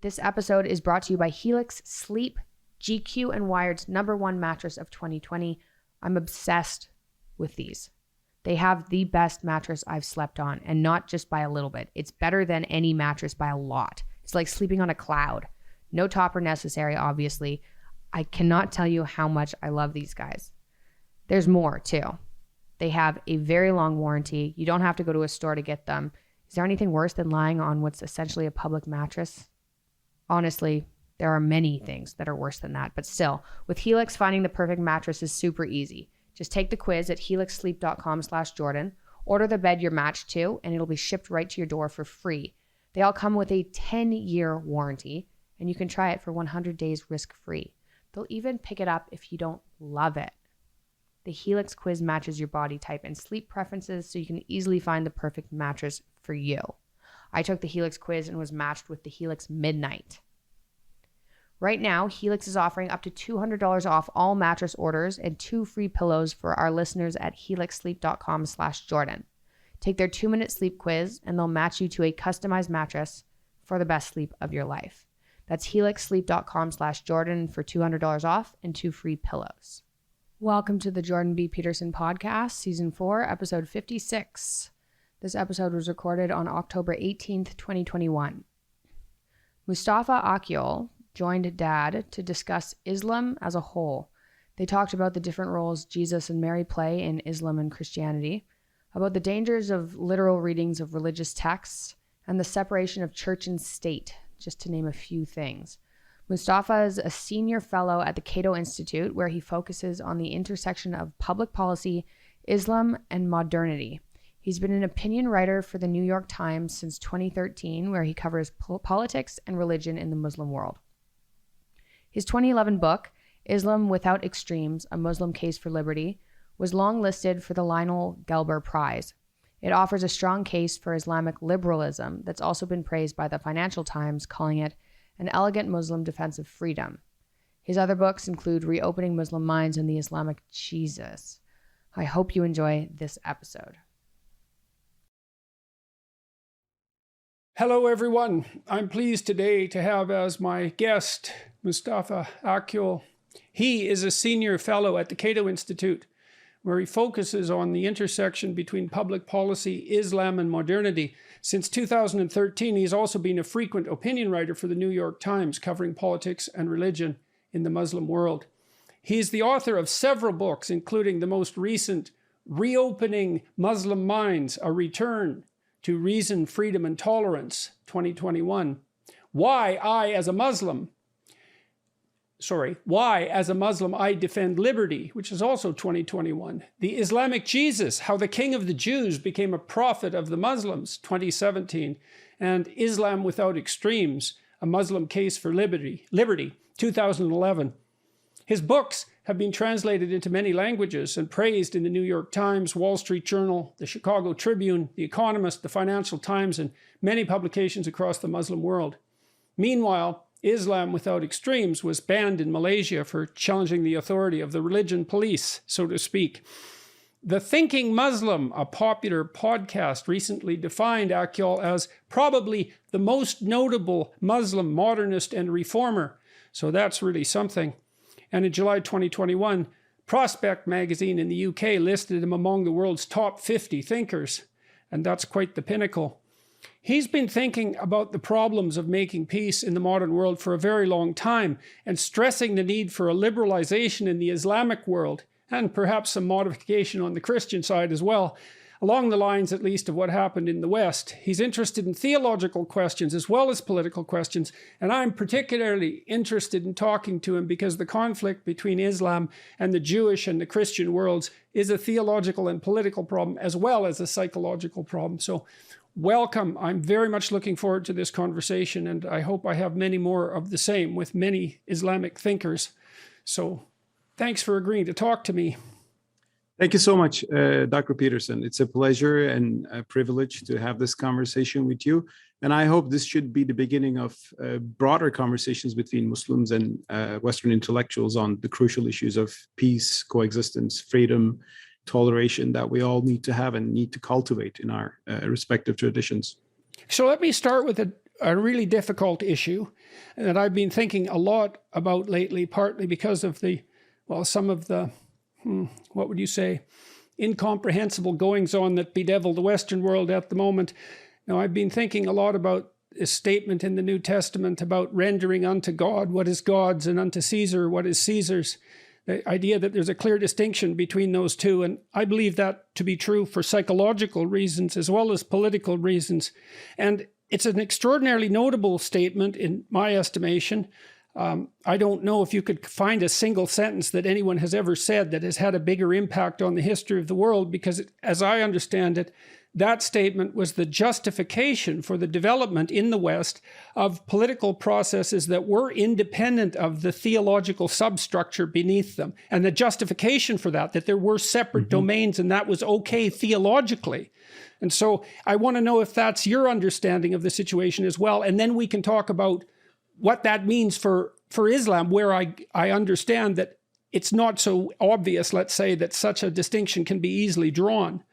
This episode is brought to you by Helix Sleep, GQ and Wired's #1 mattress of 2020. I'm obsessed with these. They have the best mattress I've slept on, and not just by a little bit. It's better than any mattress by a lot. It's like sleeping on a cloud. No topper necessary, obviously. I cannot tell you how much I love these guys. There's more, too. They have a very long warranty. You don't have to go to a store to get them. Is there anything worse than lying on what's essentially a public mattress? Honestly, there are many things that are worse than that. But still, with Helix, finding the perfect mattress is super easy. Just take the quiz at helixsleep.com/Jordan, order the bed you're matched to, and it'll be shipped right to your door for free. They all come with a 10-year warranty, and you can try it for 100 days risk-free. They'll even pick it up if you don't love it. The Helix quiz matches your body type and sleep preferences, so you can easily find the perfect mattress for you. I took the Helix quiz and was matched with the Helix Midnight. Right now, Helix is offering up to $200 off all mattress orders and 2 free pillows for our listeners at helixsleep.com/Jordan. Take their 2-minute sleep quiz and they'll match you to a customized mattress for the best sleep of your life. That's helixsleep.com/Jordan for $200 off and 2 free pillows. Welcome to the Jordan B. Peterson podcast, season 4, episode 56. This episode was recorded on October 18th, 2021. Mustafa Akyol joined Dad to discuss Islam as a whole. They talked about the different roles Jesus and Mary play in Islam and Christianity, about the dangers of literal readings of religious texts, and the separation of church and state, just to name a few things. Mustafa is a senior fellow at the Cato Institute, where he focuses on the intersection of public policy, Islam, and modernity. He's been an opinion writer for the New York Times since 2013, where he covers politics and religion in the Muslim world. His 2011 book, Islam Without Extremes, A Muslim Case for Liberty, was long-listed for the Lionel Gelber Prize. It offers a strong case for Islamic liberalism that's also been praised by the Financial Times, calling it an elegant Muslim defense of freedom. His other books include Reopening Muslim Minds and the Islamic Jesus. I hope you enjoy this episode. Hello, everyone. I'm pleased today to have as my guest Mustafa Akyol. He is a senior fellow at the Cato Institute, where he focuses on the intersection between public policy, Islam, and modernity. Since 2013, he's also been a frequent opinion writer for the New York Times, covering politics and religion in the Muslim world. He's the author of several books, including the most recent, Reopening Muslim Minds, A Return to Reason, Freedom, and Tolerance, 2021. Why, as a Muslim, I defend liberty, which is also 2021. The Islamic Jesus, How the King of the Jews Became a Prophet of the Muslims, 2017. And Islam Without Extremes, A Muslim Case for Liberty, 2011. His books have been translated into many languages and praised in the New York Times, Wall Street Journal, the Chicago Tribune, The Economist, the Financial Times, and many publications across the Muslim world. Meanwhile, Islam Without Extremes was banned in Malaysia for challenging the authority of the religion police, so to speak. The Thinking Muslim, a popular podcast, recently defined Akyol as probably the most notable Muslim modernist and reformer. So that's really something. And in July 2021, Prospect magazine in the UK listed him among the world's top 50 thinkers. And that's quite the pinnacle. He's been thinking about the problems of making peace in the modern world for a very long time, and stressing the need for a liberalization in the Islamic world, and perhaps some modification on the Christian side as well, along the lines at least of what happened in the West. He's interested in theological questions as well as political questions, and I'm particularly interested in talking to him because the conflict between Islam and the Jewish and the Christian worlds is a theological and political problem as well as a psychological problem. So welcome. I'm very much looking forward to this conversation, and I hope I have many more of the same with many Islamic thinkers. So thanks for agreeing to talk to me. Thank you so much, Dr. Peterson. It's a pleasure and a privilege to have this conversation with you. And I hope this should be the beginning of broader conversations between Muslims and Western intellectuals on the crucial issues of peace, coexistence, freedom, toleration that we all need to have and need to cultivate in our respective traditions. So let me start with a really difficult issue that I've been thinking a lot about lately, partly because of some of the, what would you say, incomprehensible goings on that bedevil the Western world at the moment. Now, I've been thinking a lot about a statement in the New Testament about rendering unto God what is God's and unto Caesar what is Caesar's. The idea that there's a clear distinction between those two. And I believe that to be true for psychological reasons as well as political reasons. And it's an extraordinarily notable statement in my estimation. I don't know if you could find a single sentence that anyone has ever said that has had a bigger impact on the history of the world, because as I understand it, that statement was the justification for the development in the West of political processes that were independent of the theological substructure beneath them. And the justification for that there were separate domains, and that was okay theologically. And so I want to know if that's your understanding of the situation as well. And then we can talk about what that means for Islam, where I understand that it's not so obvious, let's say, that such a distinction can be easily drawn.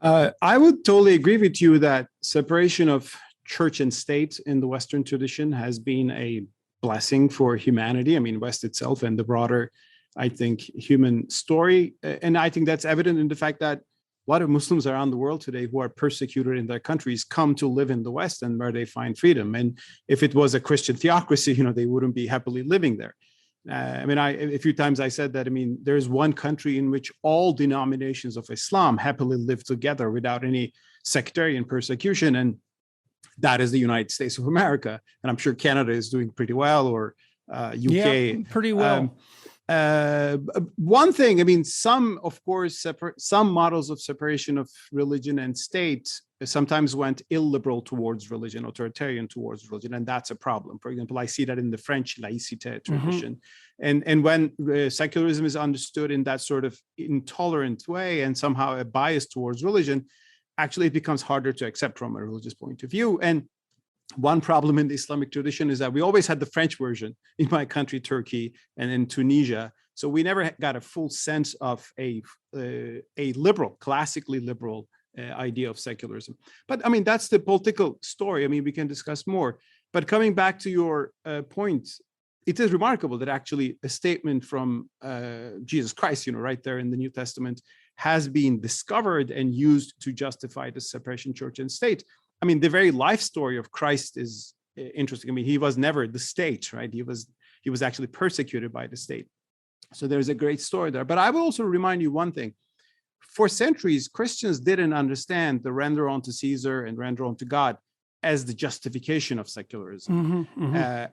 I would totally agree with you that separation of church and state in the Western tradition has been a blessing for humanity. I mean, West itself and the broader, I think, human story. And I think that's evident in the fact that a lot of Muslims around the world today who are persecuted in their countries come to live in the West, and where they find freedom. And if it was a Christian theocracy, they wouldn't be happily living there. A few times I said that, there's one country in which all denominations of Islam happily live together without any sectarian persecution, and that is the United States of America. And I'm sure Canada is doing pretty well, or UK. Yeah, pretty well. One thing, some models of separation of religion and state sometimes went illiberal towards religion, authoritarian towards religion, and that's a problem. For example, I see that in the French laïcité tradition. And when secularism is understood in that sort of intolerant way and somehow a bias towards religion, actually it becomes harder to accept from a religious point of view. And one problem in the Islamic tradition is that we always had the French version in my country, Turkey, and in Tunisia. So we never got a full sense of a liberal, classically liberal idea of secularism. But that's the political story. We can discuss more. But coming back to your point, it is remarkable that actually a statement from Jesus Christ, right there in the New Testament, has been discovered and used to justify the separation of church and state. The very life story of Christ is interesting. He was never the state, right? He was actually persecuted by the state. So there's a great story there. But I will also remind you one thing. For centuries, Christians didn't understand the render unto Caesar and render unto God as the justification of secularism.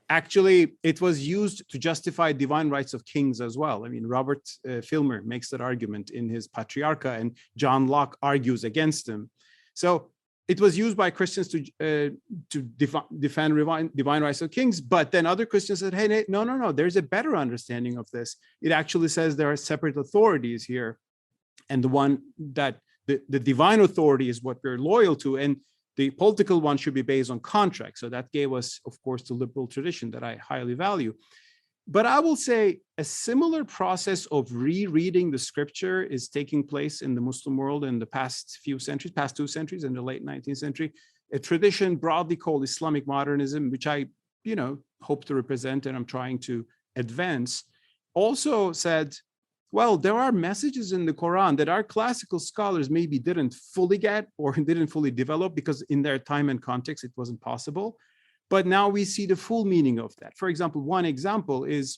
Actually, it was used to justify divine rights of kings as well. Robert Filmer makes that argument in his Patriarcha, and John Locke argues against him. So it was used by Christians to defend divine rights of kings, but then other Christians said, hey, no, there's a better understanding of this. It actually says there are separate authorities here, and the one that the divine authority is what we're loyal to, and the political one should be based on contract. So that gave us, of course, the liberal tradition that I highly value. But I will say a similar process of rereading the scripture is taking place in the Muslim world in the past 2 centuries, in the late 19th century, a tradition broadly called Islamic modernism, which I, hope to represent and I'm trying to advance, also said, well, there are messages in the Quran that our classical scholars maybe didn't fully get or didn't fully develop because in their time and context, it wasn't possible. But now we see the full meaning of that. For example, one example is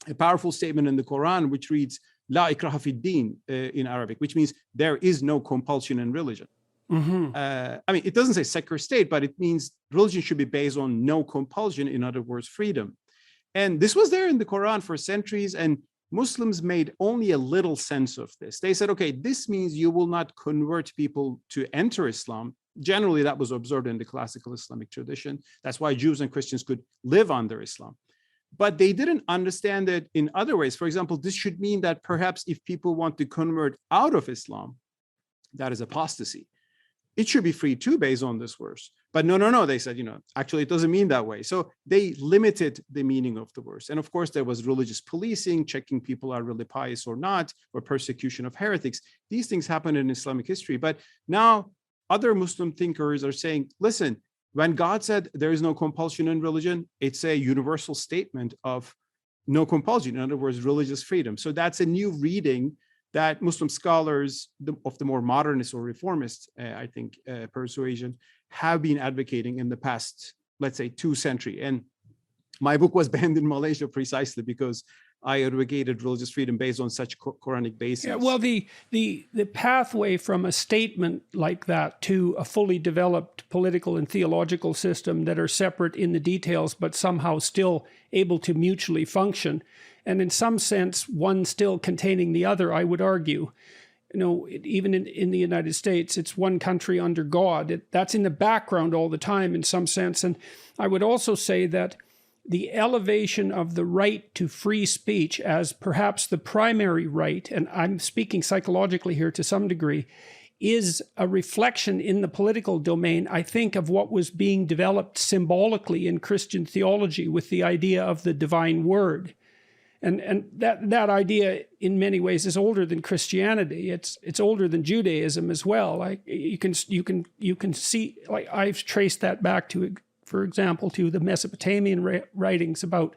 a powerful statement in the Quran, which reads, La ikraha fid din in Arabic, which means there is no compulsion in religion. It doesn't say secular state, but it means religion should be based on no compulsion, in other words, freedom. And this was there in the Quran for centuries, and Muslims made only a little sense of this. They said, okay, this means you will not convert people to enter Islam. Generally, that was observed in the classical Islamic tradition. That's why Jews and Christians could live under Islam. But they didn't understand it in other ways. For example, this should mean that perhaps if people want to convert out of Islam, that is apostasy. It should be free too, based on this verse. But no, they said, actually, it doesn't mean that way. So they limited the meaning of the verse. And of course, there was religious policing, checking people are really pious or not, or persecution of heretics. These things happened in Islamic history. But now other Muslim thinkers are saying, listen, When God said there is no compulsion in religion, it's a universal statement of no compulsion. In other words, religious freedom. So that's a new reading that Muslim scholars of the more modernist or reformist, I think, persuasion have been advocating in the past, let's say, 2 centuries. And my book was banned in Malaysia precisely because I advocated religious freedom based on such Quranic basis. Yeah, well, the pathway from a statement like that to a fully developed political and theological system that are separate in the details, but somehow still able to mutually function, and in some sense, one still containing the other, I would argue. You know, even in the United States, it's one country under God. That's in the background all the time in some sense. And I would also say that the elevation of the right to free speech as perhaps the primary right, and I'm speaking psychologically here to some degree, is a reflection in the political domain, I think, of what was being developed symbolically in Christian theology with the idea of the divine word. And that idea in many ways is older than Christianity. It's older than Judaism as well. Like you can see, like I've traced that back to, for example, to the Mesopotamian writings about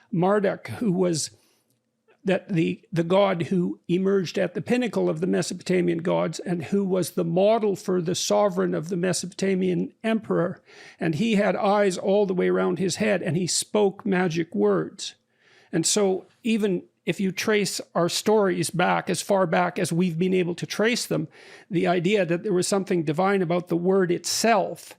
Marduk, who was the god who emerged at the pinnacle of the Mesopotamian gods and who was the model for the sovereign of the Mesopotamian emperor. And he had eyes all the way around his head, and he spoke magic words. And so even if you trace our stories back as far back as we've been able to trace them, the idea that there was something divine about the word itself,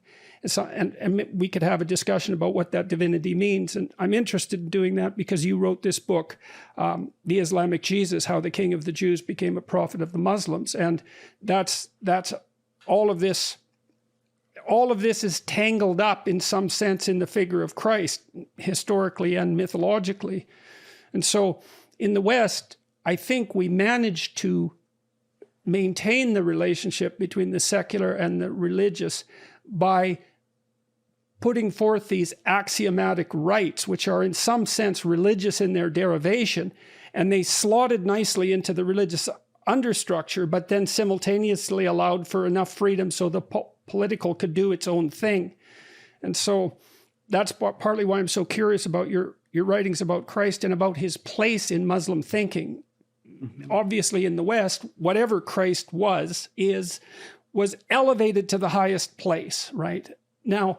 and we could have a discussion about what that divinity means. And I'm interested in doing that because you wrote this book, The Islamic Jesus, How the King of the Jews Became a Prophet of the Muslims. And that's all of this. All of this is tangled up in some sense in the figure of Christ, historically and mythologically. And so in the West, I think we managed to maintain the relationship between the secular and the religious by putting forth these axiomatic rights, which are in some sense religious in their derivation, and they slotted nicely into the religious understructure, but then simultaneously allowed for enough freedom so the political could do its own thing. And so that's partly why I'm so curious about your writings about Christ and about his place in Muslim thinking. Mm-hmm. Obviously in the West, whatever Christ was elevated to the highest place, right? Now,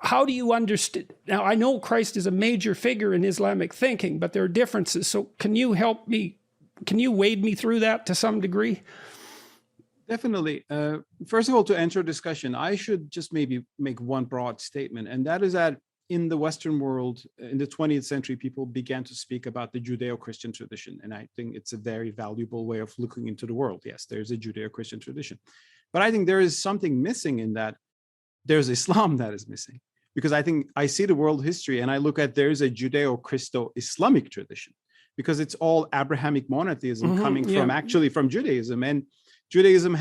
how do you understand? Now, I know Christ is a major figure in Islamic thinking, but there are differences. So can you help me? Can you wade me through that to some degree? Definitely. First of all, to enter discussion, I should just maybe make one broad statement, and that is that in the Western world, in the 20th century, people began to speak about the Judeo-Christian tradition, and I think it's a very valuable way of looking into the world. Yes, there's a Judeo-Christian tradition, but I think there is something missing in that. There's Islam that is missing, because I think I see the world history and I look at there's a Judeo-Christo-Islamic tradition, because it's all Abrahamic monotheism coming from Judaism. And Judaism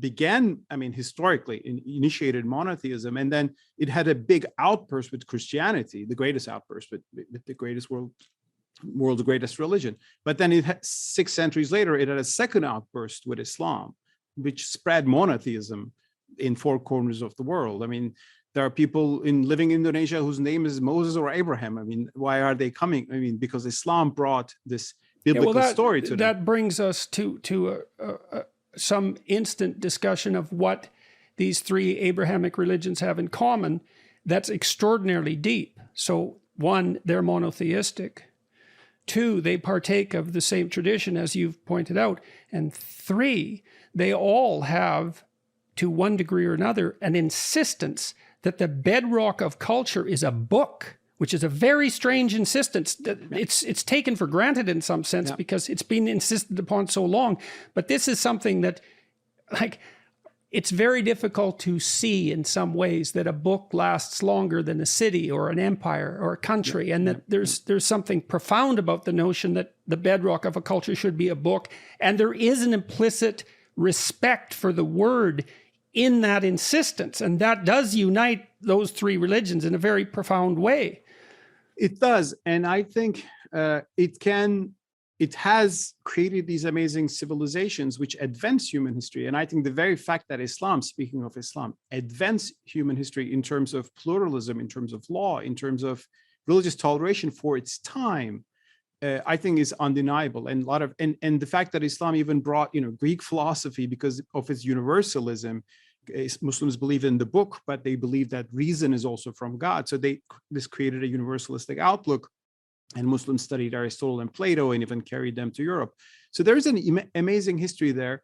began, historically, initiated monotheism, and then it had a big outburst with Christianity, the greatest outburst with the greatest world's greatest religion. But then it had 6 centuries later, it had a second outburst with Islam, which spread monotheism in 4 corners of the world. There are people living in Indonesia whose name is Moses or Abraham. Why are they coming? Because Islam brought this biblical story to them. That brings us to some instant discussion of what these 3 Abrahamic religions have in common. That's extraordinarily deep. So 1, they're monotheistic. 2, they partake of the same tradition, as you've pointed out. And 3, they all have, to one degree or another, an insistence that the bedrock of culture is a book, which is a very strange insistence. It's taken for granted in some sense because it's been insisted upon so long. But this is something that, it's very difficult to see in some ways that a book lasts longer than a city or an empire or a country, and that there's something profound about the notion that the bedrock of a culture should be a book, and there is an implicit respect for the word in that insistence, and that does unite those 3 religions in a very profound way. It does, and I think it can it has created these amazing civilizations which advance human history. And I think the very fact that Islam, speaking of Islam, advanced human history in terms of pluralism, in terms of law, in terms of religious toleration for its time, I think is undeniable. And the fact that Islam even brought, Greek philosophy because of its universalism. Muslims believe in the book, but they believe that reason is also from God. So this created a universalistic outlook. And Muslims studied Aristotle and Plato and even carried them to Europe. So there's an amazing history there,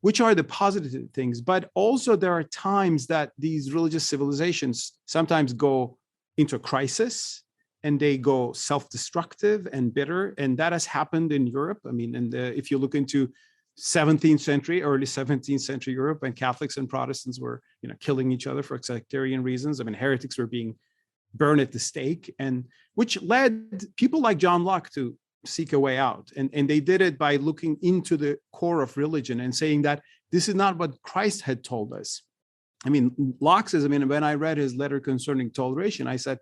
which are the positive things. But also there are times that these religious civilizations sometimes go into crisis and they go self-destructive and bitter. And that has happened in Europe. I mean, and if you look into 17th century, early 17th century Europe, and Catholics and Protestants were, killing each other for sectarian reasons. I mean, heretics were being burned at the stake, and which led people like John Locke to seek a way out. And they did it by looking into the core of religion and saying that this is not what Christ had told us. I mean, Locke says, when I read his letter concerning toleration, I said,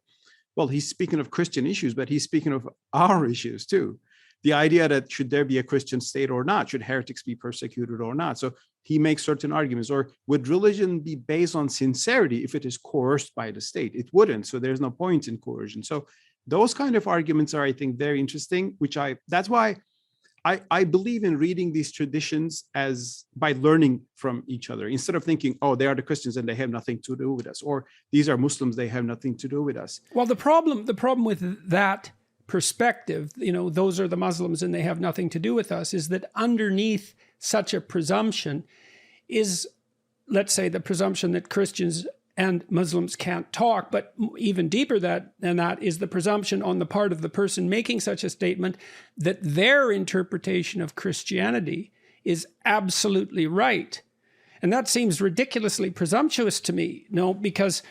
well, he's speaking of Christian issues, but he's speaking of our issues too. The idea that should there be a Christian state or not? Should heretics be persecuted or not? So he makes certain arguments. Or would religion be based on sincerity if it is coerced by the state? It wouldn't. So there's no point in coercion. So those kind of arguments are, I think, very interesting, that's why I believe in reading these traditions as by learning from each other, instead of thinking, oh, they are the Christians and they have nothing to do with us, or these are Muslims, they have nothing to do with us. Well, the problem with that perspective, those are the Muslims and they have nothing to do with us, is that underneath such a presumption is, let's say, the presumption that Christians and Muslims can't talk, but even deeper than that is the presumption on the part of the person making such a statement that their interpretation of Christianity is absolutely right. And that seems ridiculously presumptuous to me, because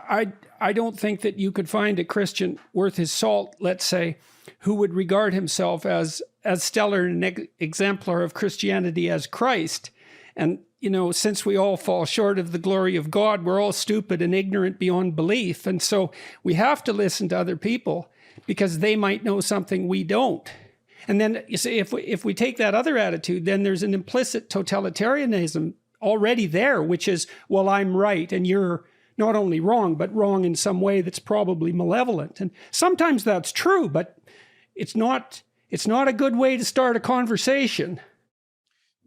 I don't think that you could find a Christian worth his salt, let's say, who would regard himself as stellar and exemplar of Christianity as Christ. And, since we all fall short of the glory of God, we're all stupid and ignorant beyond belief. And so we have to listen to other people because they might know something we don't. And then, you see, if we take that other attitude, then there's an implicit totalitarianism already there, which is, well, I'm right and you're not only wrong, but wrong in some way that's probably malevolent. And sometimes that's true, but it's not a good way to start a conversation.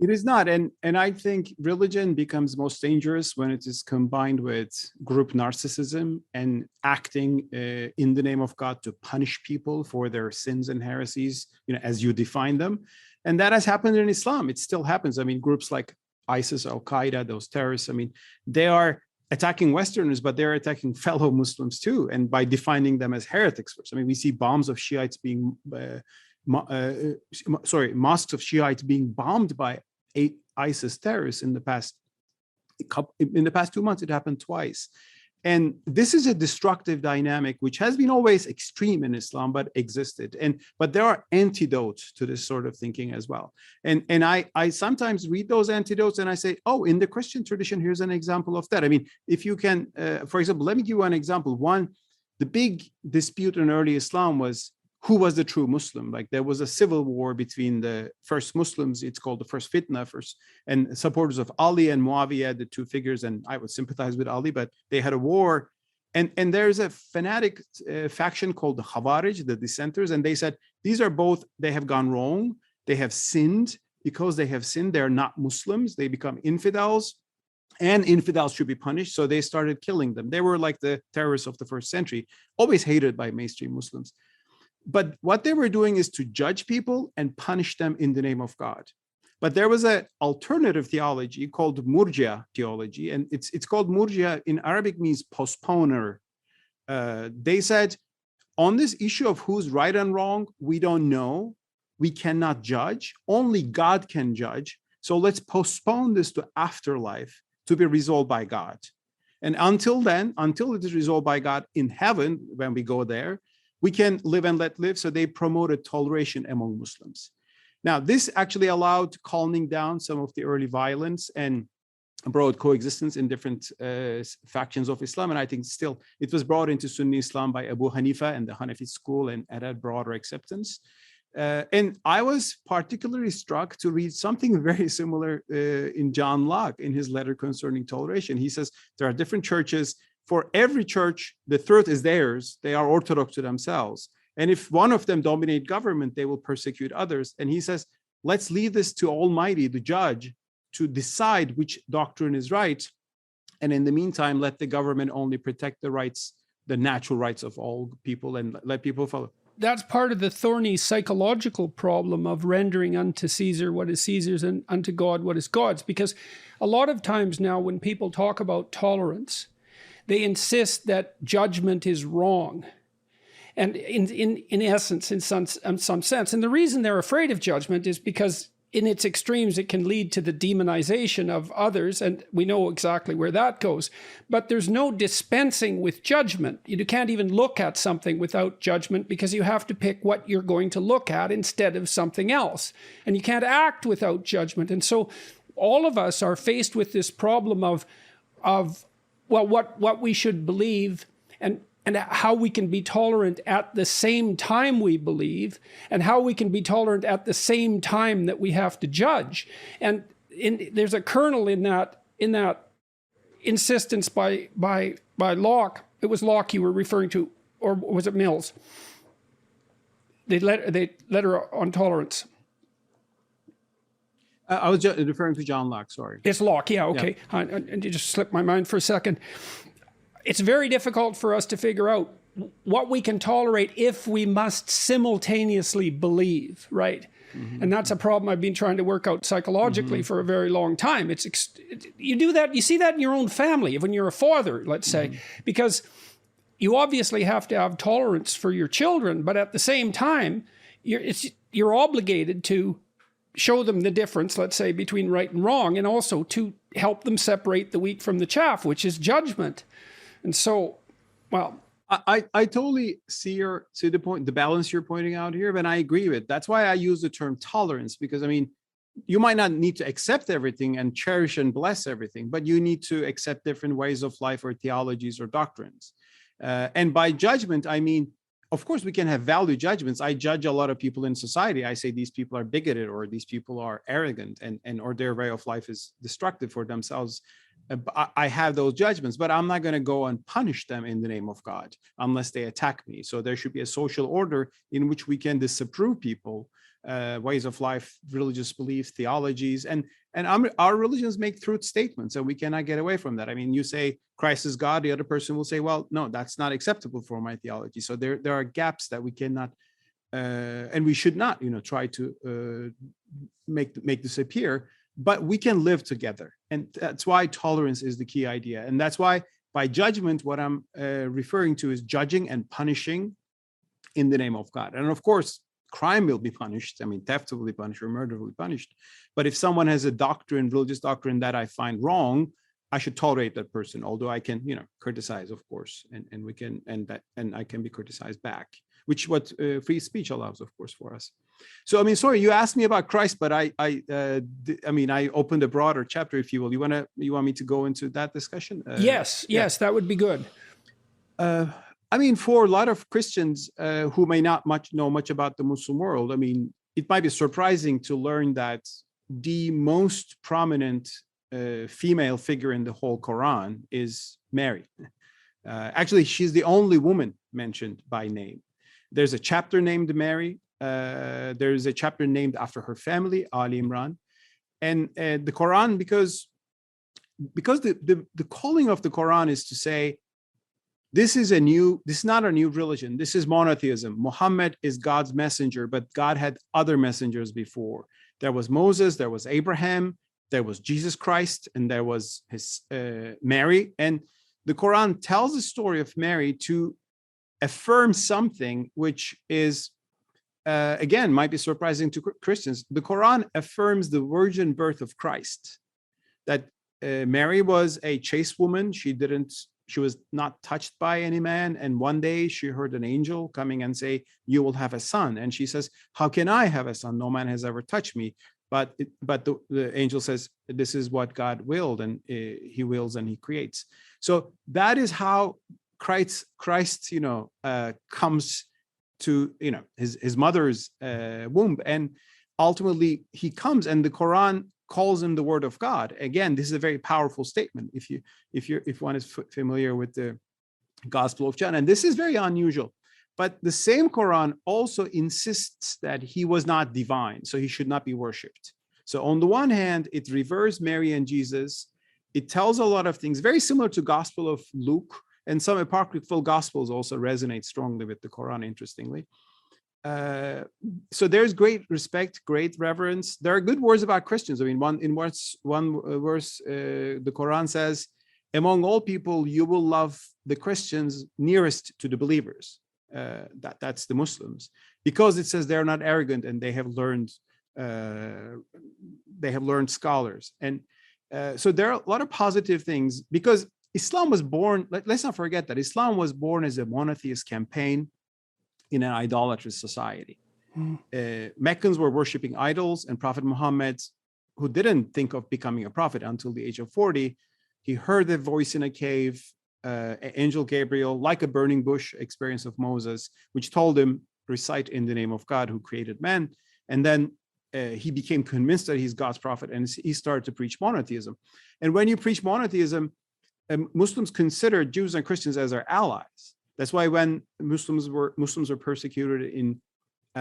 It is not. And I think religion becomes most dangerous when it is combined with group narcissism and acting in the name of God to punish people for their sins and heresies, as you define them. And that has happened in Islam. It still happens. Groups like ISIS, Al-Qaeda, those terrorists, they are attacking Westerners, but they're attacking fellow Muslims too. And by defining them as heretics first. We see bombs of Shiites being mosques of Shiites being bombed by 8 ISIS terrorists in the past 2 months. It happened twice. And this is a destructive dynamic, which has been always extreme in Islam, but existed. But there are antidotes to this sort of thinking as well. And I sometimes read those antidotes and I say, oh, in the Christian tradition, here's an example of that. If you can, for example, let me give you an example. One, the big dispute in early Islam was, who was the true Muslim? There was a civil war between the first Muslims, it's called the first fitna, and supporters of Ali and Muawiyah, the two figures, and I would sympathize with Ali, but they had a war. And there's a fanatic faction called the Khawarij, the dissenters, and they said, they have gone wrong, they have sinned. Because they have sinned, they're not Muslims, they become infidels, and infidels should be punished. So they started killing them. They were like the terrorists of the first century, always hated by mainstream Muslims. But what they were doing is to judge people and punish them in the name of God. But there was an alternative theology called Murjia theology, and it's called Murjia in Arabic means postponer. They said, on this issue of who's right and wrong, we don't know. We cannot judge. Only God can judge. So let's postpone this to afterlife to be resolved by God. And until then, until it is resolved by God in heaven, when we go there, we can live and let live. So they promoted toleration among Muslims. Now, this actually allowed calming down some of the early violence and broad coexistence in different factions of Islam. And I think still it was brought into Sunni Islam by Abu Hanifa and the Hanafi school, and it had broader acceptance. And I was particularly struck to read something very similar in John Locke in his letter concerning toleration. He says there are different churches. For every church, the truth is theirs. They are orthodox to themselves. And if one of them dominate government, they will persecute others. And he says, let's leave this to Almighty, the judge, to decide which doctrine is right. And in the meantime, let the government only protect the rights, the natural rights of all people, and let people follow. That's part of the thorny psychological problem of rendering unto Caesar what is Caesar's and unto God what is God's. Because a lot of times now when people talk about tolerance, they insist that judgment is wrong. And in essence, in some sense. And the reason they're afraid of judgment is because in its extremes, it can lead to the demonization of others, and we know exactly where that goes. But there's no dispensing with judgment. You can't even look at something without judgment because you have to pick what you're going to look at instead of something else. And you can't act without judgment. And so all of us are faced with this problem of well, what we should believe and how we can be tolerant at the same time we believe, and how we can be tolerant at the same time that we have to judge. And there's a kernel in that insistence by Locke. It was Locke you were referring to, or was it Mills? They letter on tolerance. I was just referring to John Locke, sorry. It's Locke, yeah, okay. Yeah. And you just slipped my mind for a second. It's very difficult for us to figure out what we can tolerate if we must simultaneously believe, right? Mm-hmm. And that's a problem I've been trying to work out psychologically for a very long time. You do that, you see that in your own family, when you're a father, let's say, because you obviously have to have tolerance for your children, but at the same time, you're obligated to show them the difference, let's say, between right and wrong, and also to help them separate the wheat from the chaff, which is judgment. And so, well, I totally see the point, the balance you're pointing out here, and I agree with it. That's why I use the term tolerance, because I mean, you might not need to accept everything and cherish and bless everything, but you need to accept different ways of life or theologies or doctrines. And by judgment, I mean, of course, we can have value judgments. I judge a lot of people in society. I say these people are bigoted, or these people are arrogant, and or their way of life is destructive for themselves. I have those judgments, but I'm not going to go and punish them in the name of God unless they attack me. So there should be a social order in which we can disapprove people, ways of life, religious beliefs, theologies, and our religions make truth statements, and we cannot get away from that. I mean, you say Christ is God, the other person will say, well, no, that's not acceptable for my theology. So there are gaps that we cannot, and we should not, try to make disappear. But we can live together. And that's why tolerance is the key idea. And that's why by judgment, what I'm referring to is judging and punishing in the name of God. And of course, crime will be punished. I mean, theft will be punished, or murder will be punished. But if someone has a doctrine, religious doctrine that I find wrong, I should tolerate that person, although I can, criticize, of course, and we can, and I can be criticized back, which what free speech allows, of course, for us. So, I mean, sorry, you asked me about Christ, but I opened a broader chapter, if you will. You want me to go into that discussion? Yes, that would be good. I mean, for a lot of Christians who may not know much about the Muslim world, I mean, it might be surprising to learn that the most prominent female figure in the whole Quran is Mary. Actually, she's the only woman mentioned by name. There's a chapter named Mary. There's a chapter named after her family, Ali Imran. And the Quran, because the calling of the Quran is to say, this is not a new religion. This is monotheism. Muhammad is God's messenger, but God had other messengers before. There was Moses, there was Abraham, there was Jesus Christ, and there was his Mary. And the Quran tells the story of Mary to affirm something which is, again, might be surprising to Christians. The Quran affirms the virgin birth of Christ, that Mary was a chaste woman. She was not touched by any man. And one day she heard an angel coming and say, you will have a son. And she says, how can I have a son? No man has ever touched me. But the angel says, this is what God willed, and he wills and he creates. So that is how Christ comes to his mother's womb, and ultimately he comes, and the Quran calls him the Word of God. Again, this is a very powerful statement. If one is familiar with the Gospel of John, and this is very unusual. But the same Quran also insists that he was not divine, so he should not be worshipped. So on the one hand, it reveres Mary and Jesus. It tells a lot of things very similar to Gospel of Luke, and some apocryphal Gospels also resonate strongly with the Quran, interestingly. So there's great respect, great reverence. There are good words about Christians. I mean, one verse, the Quran says, among all people, you will love the Christians nearest to the believers. That's the Muslims, because it says they're not arrogant and they have learned scholars. And so there are a lot of positive things, because Islam was born, let's not forget that Islam was born as a monotheist campaign in an idolatrous society. Meccans were worshiping idols, and Prophet Muhammad, who didn't think of becoming a prophet until the age of 40, he heard a voice in a cave, angel Gabriel, like a burning bush experience of Moses, which told him, recite in the name of God who created man. And then he became convinced that he's God's prophet, and he started to preach monotheism. And when you preach monotheism, Muslims consider Jews and Christians as their allies. That's why when Muslims were persecuted in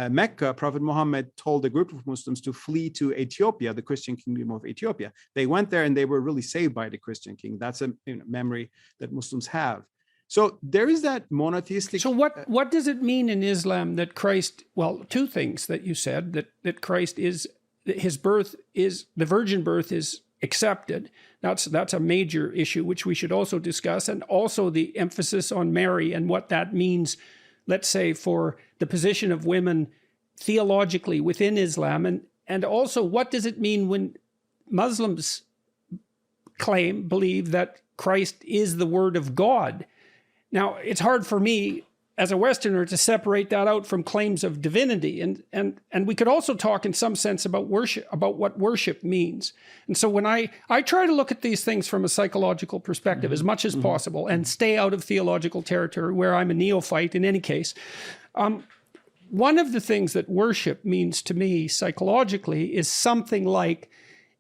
Mecca, Prophet Muhammad told a group of Muslims to flee to Ethiopia, the Christian kingdom of Ethiopia. They went there and they were really saved by the Christian king. That's a memory that Muslims have. So there is that monotheistic. So what does it mean in Islam that Christ? Well, two things that you said, that Christ is, his birth is, the virgin birth is accepted. That's a major issue which we should also discuss, and also the emphasis on Mary and what that means, let's say, for the position of women theologically within Islam, and also what does it mean when Muslims believe that Christ is the Word of God? Now, it's hard for me as a Westerner to separate that out from claims of divinity, and we could also talk in some sense about worship, about what worship means. And so when I try to look at these things from a psychological perspective as much as possible, and stay out of theological territory where I'm a neophyte in any case, one of the things that worship means to me psychologically is something like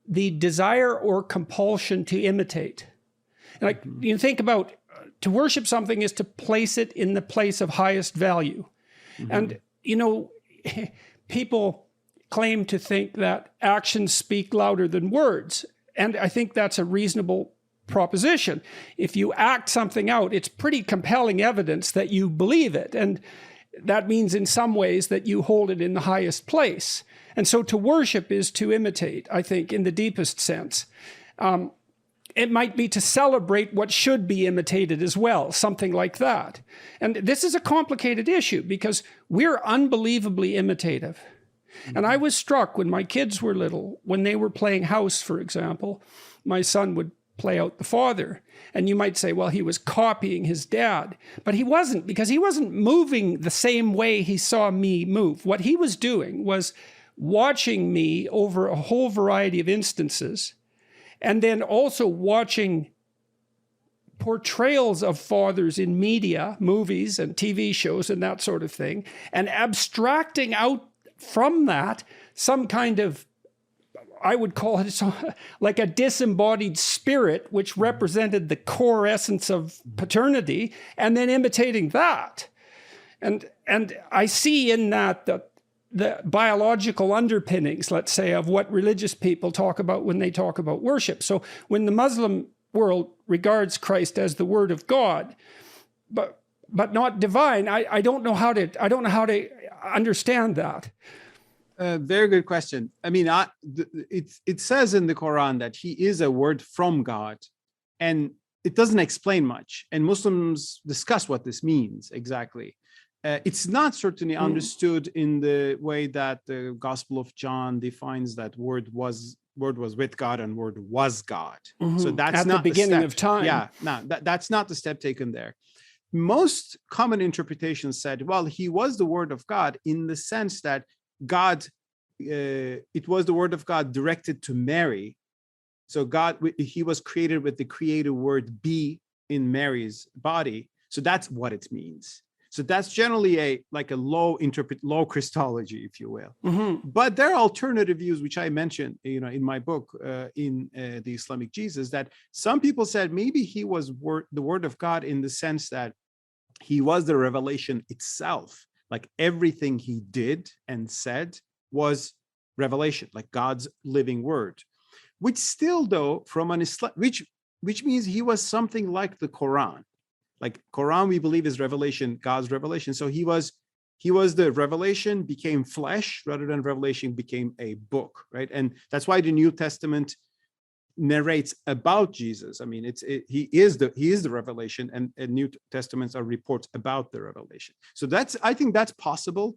the desire or compulsion to imitate. Like, you think about, to worship something is to place it in the place of highest value. And, people claim to think that actions speak louder than words. And I think that's a reasonable proposition. If you act something out, it's pretty compelling evidence that you believe it. And that means in some ways that you hold it in the highest place. And so to worship is to imitate, I think, in the deepest sense. It might be to celebrate what should be imitated as well, something like that. And this is a complicated issue because we're unbelievably imitative. And I was struck when my kids were little, when they were playing house, for example, my son would play out the father. And you might say, well, he was copying his dad. But he wasn't, because he wasn't moving the same way he saw me move. What he was doing was watching me over a whole variety of instances, and then also watching portrayals of fathers in media, movies and TV shows and that sort of thing, and abstracting out from that some kind of, I would call it like a disembodied spirit, which represented the core essence of paternity, and then imitating that. And I see in that the biological underpinnings, let's say, of what religious people talk about when they talk about worship. So when the Muslim world regards Christ as the Word of God, but not divine, I don't know how to understand that. Very good question. I mean, it says in the Quran that he is a word from God, and it doesn't explain much. And Muslims discuss what this means exactly. It's not certainly understood in the way that the Gospel of John defines that word was with God and word was God. So that's at not the beginning step. of time. Yeah, no, that's not the step taken there. Most common interpretations said, well, he was the word of God in the sense that God, it was the word of God directed to Mary. So he was created with the creative word be in Mary's body. So that's what it means. So that's generally a low Christology, if you will. But there are alternative views, which I mentioned, in my book, in the Islamic Jesus, that some people said maybe he was the word of God in the sense that he was the revelation itself. Like everything he did and said was revelation, like God's living word, which still, though, from an Islam, which means he was something like the Quran. Like Quran, we believe, is revelation, God's revelation. So he was the revelation became flesh rather than revelation became a book, right? And that's why the New Testament narrates about Jesus. I mean, he is the revelation, and New Testaments are reports about the revelation. So I think that's possible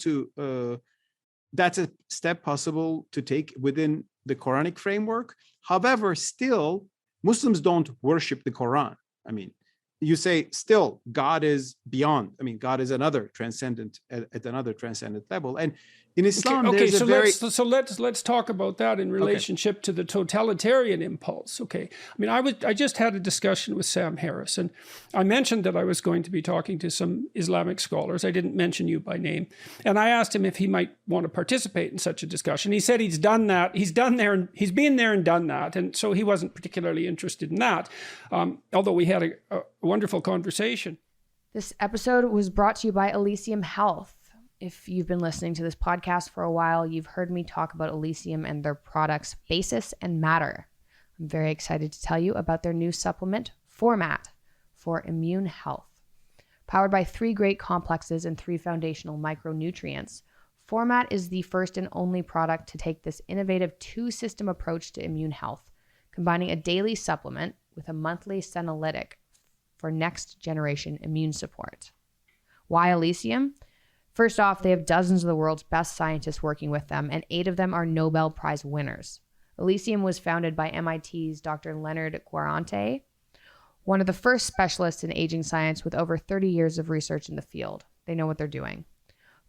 that's a step possible to take within the Quranic framework. However, still, Muslims don't worship the Quran. I mean, you say still God is beyond. I mean, God is another transcendent at another transcendent level. And in Islam, let's talk about that in relationship to the totalitarian impulse. Okay, I mean, I just had a discussion with Sam Harris, and I mentioned that I was going to be talking to some Islamic scholars. I didn't mention you by name, and I asked him if he might want to participate in such a discussion. He said he's done that. He's been there and done that, and so he wasn't particularly interested in that. Although we had a wonderful conversation. This episode was brought to you by Elysium Health. If you've been listening to this podcast for a while, you've heard me talk about Elysium and their products Basis and Matter. I'm very excited to tell you about their new supplement, Format, for immune health. Powered by 3 great complexes and 3 foundational micronutrients, Format is the first and only product to take this innovative 2-system approach to immune health, combining a daily supplement with a monthly senolytic for next-generation immune support. Why Elysium? First off, they have dozens of the world's best scientists working with them, and 8 of them are Nobel Prize winners. Elysium was founded by MIT's Dr. Leonard Guarante, one of the first specialists in aging science with over 30 years of research in the field. They know what they're doing.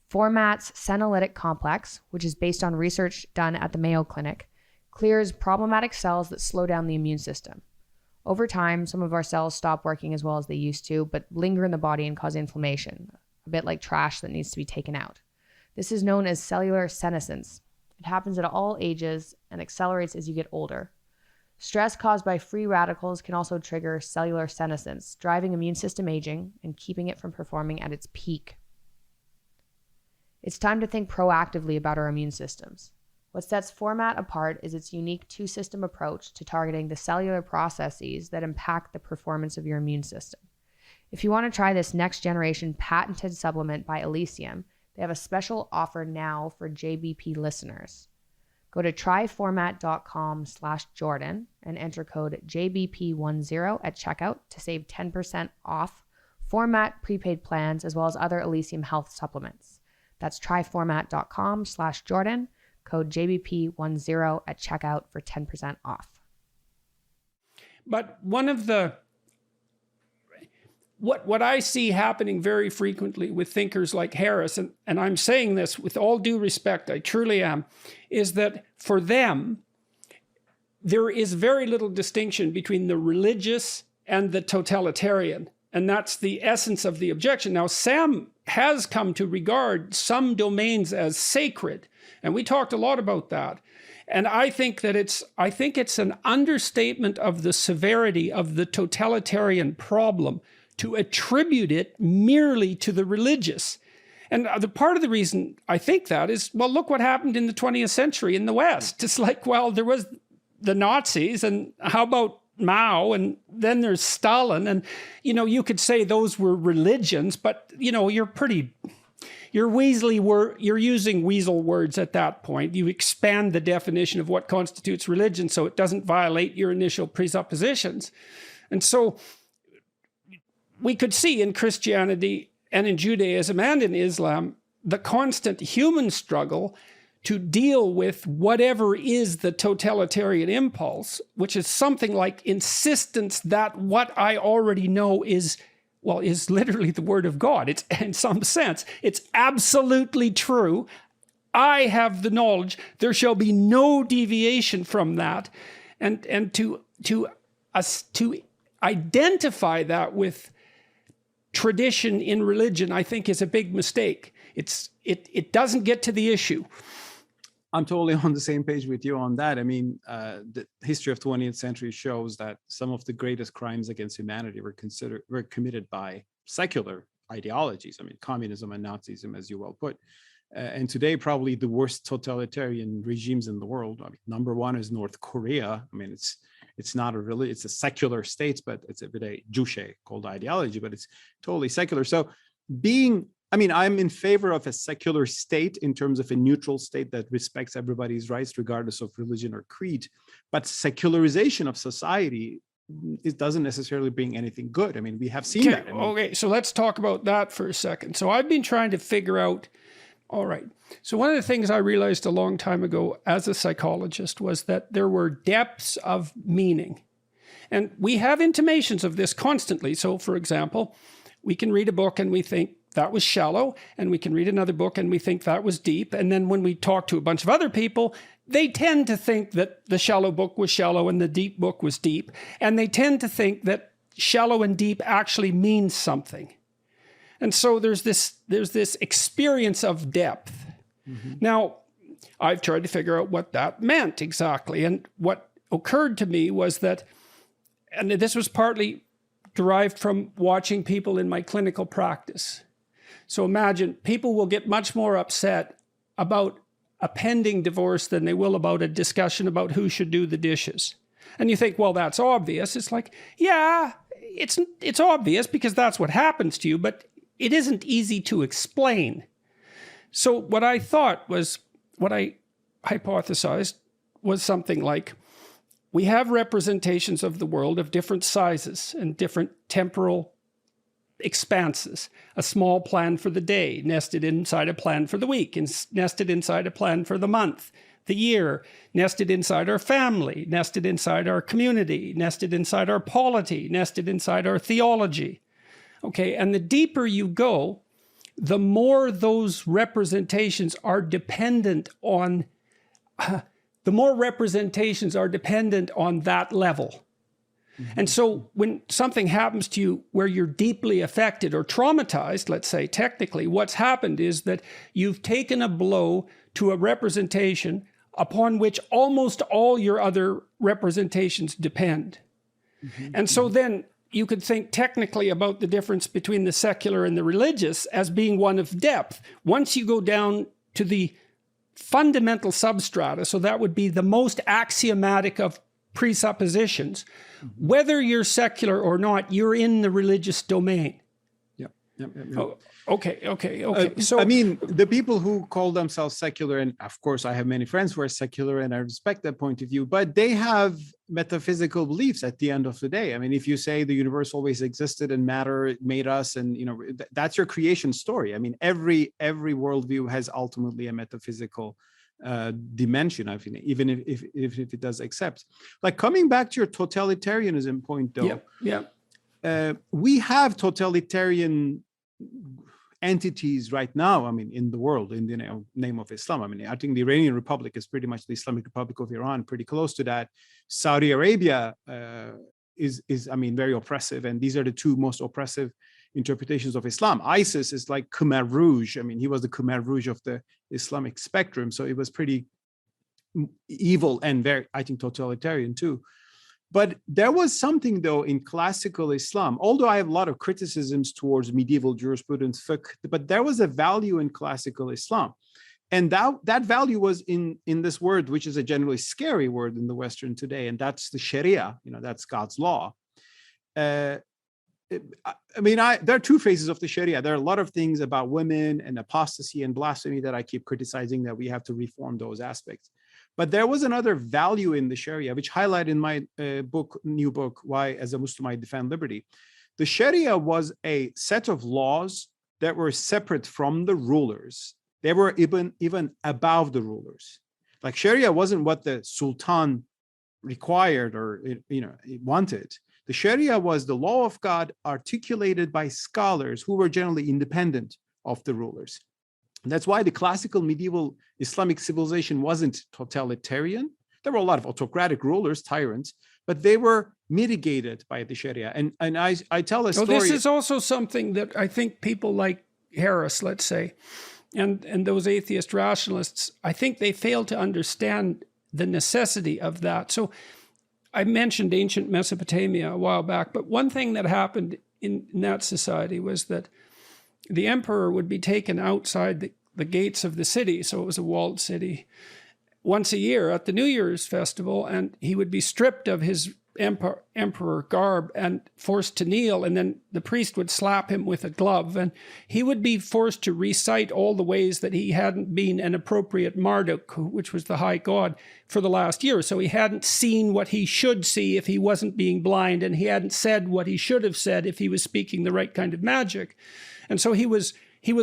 Format's senolytic complex, which is based on research done at the Mayo Clinic, clears problematic cells that slow down the immune system. Over time, some of our cells stop working as well as they used to, but linger in the body and cause inflammation, a bit like trash that needs to be taken out. This is known as cellular senescence. It happens at all ages and accelerates as you get older. Stress caused by free radicals can also trigger cellular senescence, driving immune system aging and keeping it from performing at its peak. It's time to think proactively about our immune systems. What sets Format apart is its unique 2-system approach to targeting the cellular processes that impact the performance of your immune system. If you want to try this next-generation patented supplement by Elysium, they have a special offer now for JBP listeners. Go to tryformat.com/Jordan and enter code JBP10 at checkout to save 10% off Format prepaid plans as well as other Elysium Health supplements. That's tryformat.com/Jordan, code JBP10 at checkout for 10% off. But one of the what I see happening very frequently with thinkers like Harris, and I'm saying this with all due respect, I truly am, is that for them, there is very little distinction between the religious and the totalitarian. And that's the essence of the objection. Now, Sam has come to regard some domains as sacred, and we talked a lot about that. And I think it's an understatement of the severity of the totalitarian problem to attribute it merely to the religious. And the part of the reason I think that is, well, look what happened in the 20th century in the West. It's like, well, there was the Nazis, and how about Mao, and then there's Stalin, and you could say those were religions, but you're using weasel words at that point. You expand the definition of what constitutes religion so it doesn't violate your initial presuppositions. And so we could see in Christianity and in Judaism and in Islam the constant human struggle to deal with whatever is the totalitarian impulse, which is something like insistence that what I already know is literally the word of God. It's, in some sense, it's absolutely true. I have the knowledge. There shall be no deviation from that. And to identify that with tradition in religion, I think, is a big mistake. It doesn't get to the issue. I'm totally on the same page with you on that. I mean, the history of 20th century shows that some of the greatest crimes against humanity were committed by secular ideologies. I mean, communism and Nazism, as you well put. And today, probably the worst totalitarian regimes in the world. I mean, number one is North Korea. I mean, it's not a really, it's a secular state, but it's a bit a Juche called ideology, but it's totally secular. So I'm in favor of a secular state in terms of a neutral state that respects everybody's rights, regardless of religion or creed. But secularization of society, it doesn't necessarily bring anything good. I mean, we have seen that. Okay, so let's talk about that for a second. So I've been trying to figure out, all right. So one of the things I realized a long time ago as a psychologist was that there were depths of meaning. And we have intimations of this constantly. So for example, we can read a book and we think that was shallow, and we can read another book and we think that was deep. And then when we talk to a bunch of other people, they tend to think that the shallow book was shallow and the deep book was deep. And they tend to think that shallow and deep actually means something. And so there's this experience of depth. Mm-hmm. Now, I've tried to figure out what that meant exactly. And what occurred to me was that, and this was partly derived from watching people in my clinical practice. So imagine people will get much more upset about a pending divorce than they will about a discussion about who should do the dishes. And you think, well, that's obvious. It's like, yeah, it's obvious because that's what happens to you, but it isn't easy to explain. So what I hypothesized was something like, we have representations of the world of different sizes and different temporal expanses. A small plan for the day, nested inside a plan for the week, and nested inside a plan for the month, the year, nested inside our family, nested inside our community, nested inside our polity, nested inside our theology. Okay, and the deeper you go, the more those representations are dependent on, that level. Mm-hmm. And so when something happens to you where you're deeply affected or traumatized, let's say technically, what's happened is that you've taken a blow to a representation upon which almost all your other representations depend. Mm-hmm. And so then you could think technically about the difference between the secular and the religious as being one of depth. Once you go down to the fundamental substrata, so that would be the most axiomatic of presuppositions, whether you're secular or not, you're in the religious domain. Yep. Oh, okay. So I mean, the people who call themselves secular, and of course I have many friends who are secular and I respect that point of view, but they have metaphysical beliefs at the end of the day. I mean, if you say the universe always existed and matter made us, and that's your creation story. I mean, every worldview has ultimately a metaphysical dimension, I think, even if it does accept. Like, coming back to your totalitarianism point, though, we have totalitarian entities right now, I mean, in the world, in the name of Islam. I mean, I think the Iranian Republic is pretty much the Islamic Republic of Iran, pretty close to that. Saudi Arabia is I mean, very oppressive, and these are the two most oppressive interpretations of Islam. ISIS is like Khmer Rouge. I mean, he was the Khmer Rouge of the Islamic spectrum, so it was pretty evil and very, I think, totalitarian too. But there was something, though, in classical Islam, although I have a lot of criticisms towards medieval jurisprudence, fiqh, but there was a value in classical Islam. And that value was in this word, which is a generally scary word in the Western today, and that's the Sharia, that's God's law. I mean, there are two phases of the Sharia. There are a lot of things about women and apostasy and blasphemy that I keep criticizing, that we have to reform those aspects. But there was another value in the Sharia, which highlighted in my new book, Why as a Muslim I Defend Liberty. The Sharia was a set of laws that were separate from the rulers. They were even above the rulers. Like, Sharia wasn't what the Sultan required or wanted. The Sharia was the law of God articulated by scholars who were generally independent of the rulers. And that's why the classical medieval Islamic civilization wasn't totalitarian. There were a lot of autocratic rulers, tyrants, but they were mitigated by the Sharia. And I tell a story. This is also something that I think people like Harris, let's say, and those atheist rationalists, I think they fail to understand the necessity of that. So I mentioned ancient Mesopotamia a while back, but one thing that happened in that society was that the emperor would be taken outside the gates of the city, so it was a walled city, once a year at the New Year's festival, and he would be stripped of his emperor garb and forced to kneel, and then the priest would slap him with a glove, and he would be forced to recite all the ways that he hadn't been an appropriate Marduk, which was the high god, for the last year. So he hadn't seen what he should see if he wasn't being blind, and he hadn't said what he should have said if he was speaking the right kind of magic. And so he was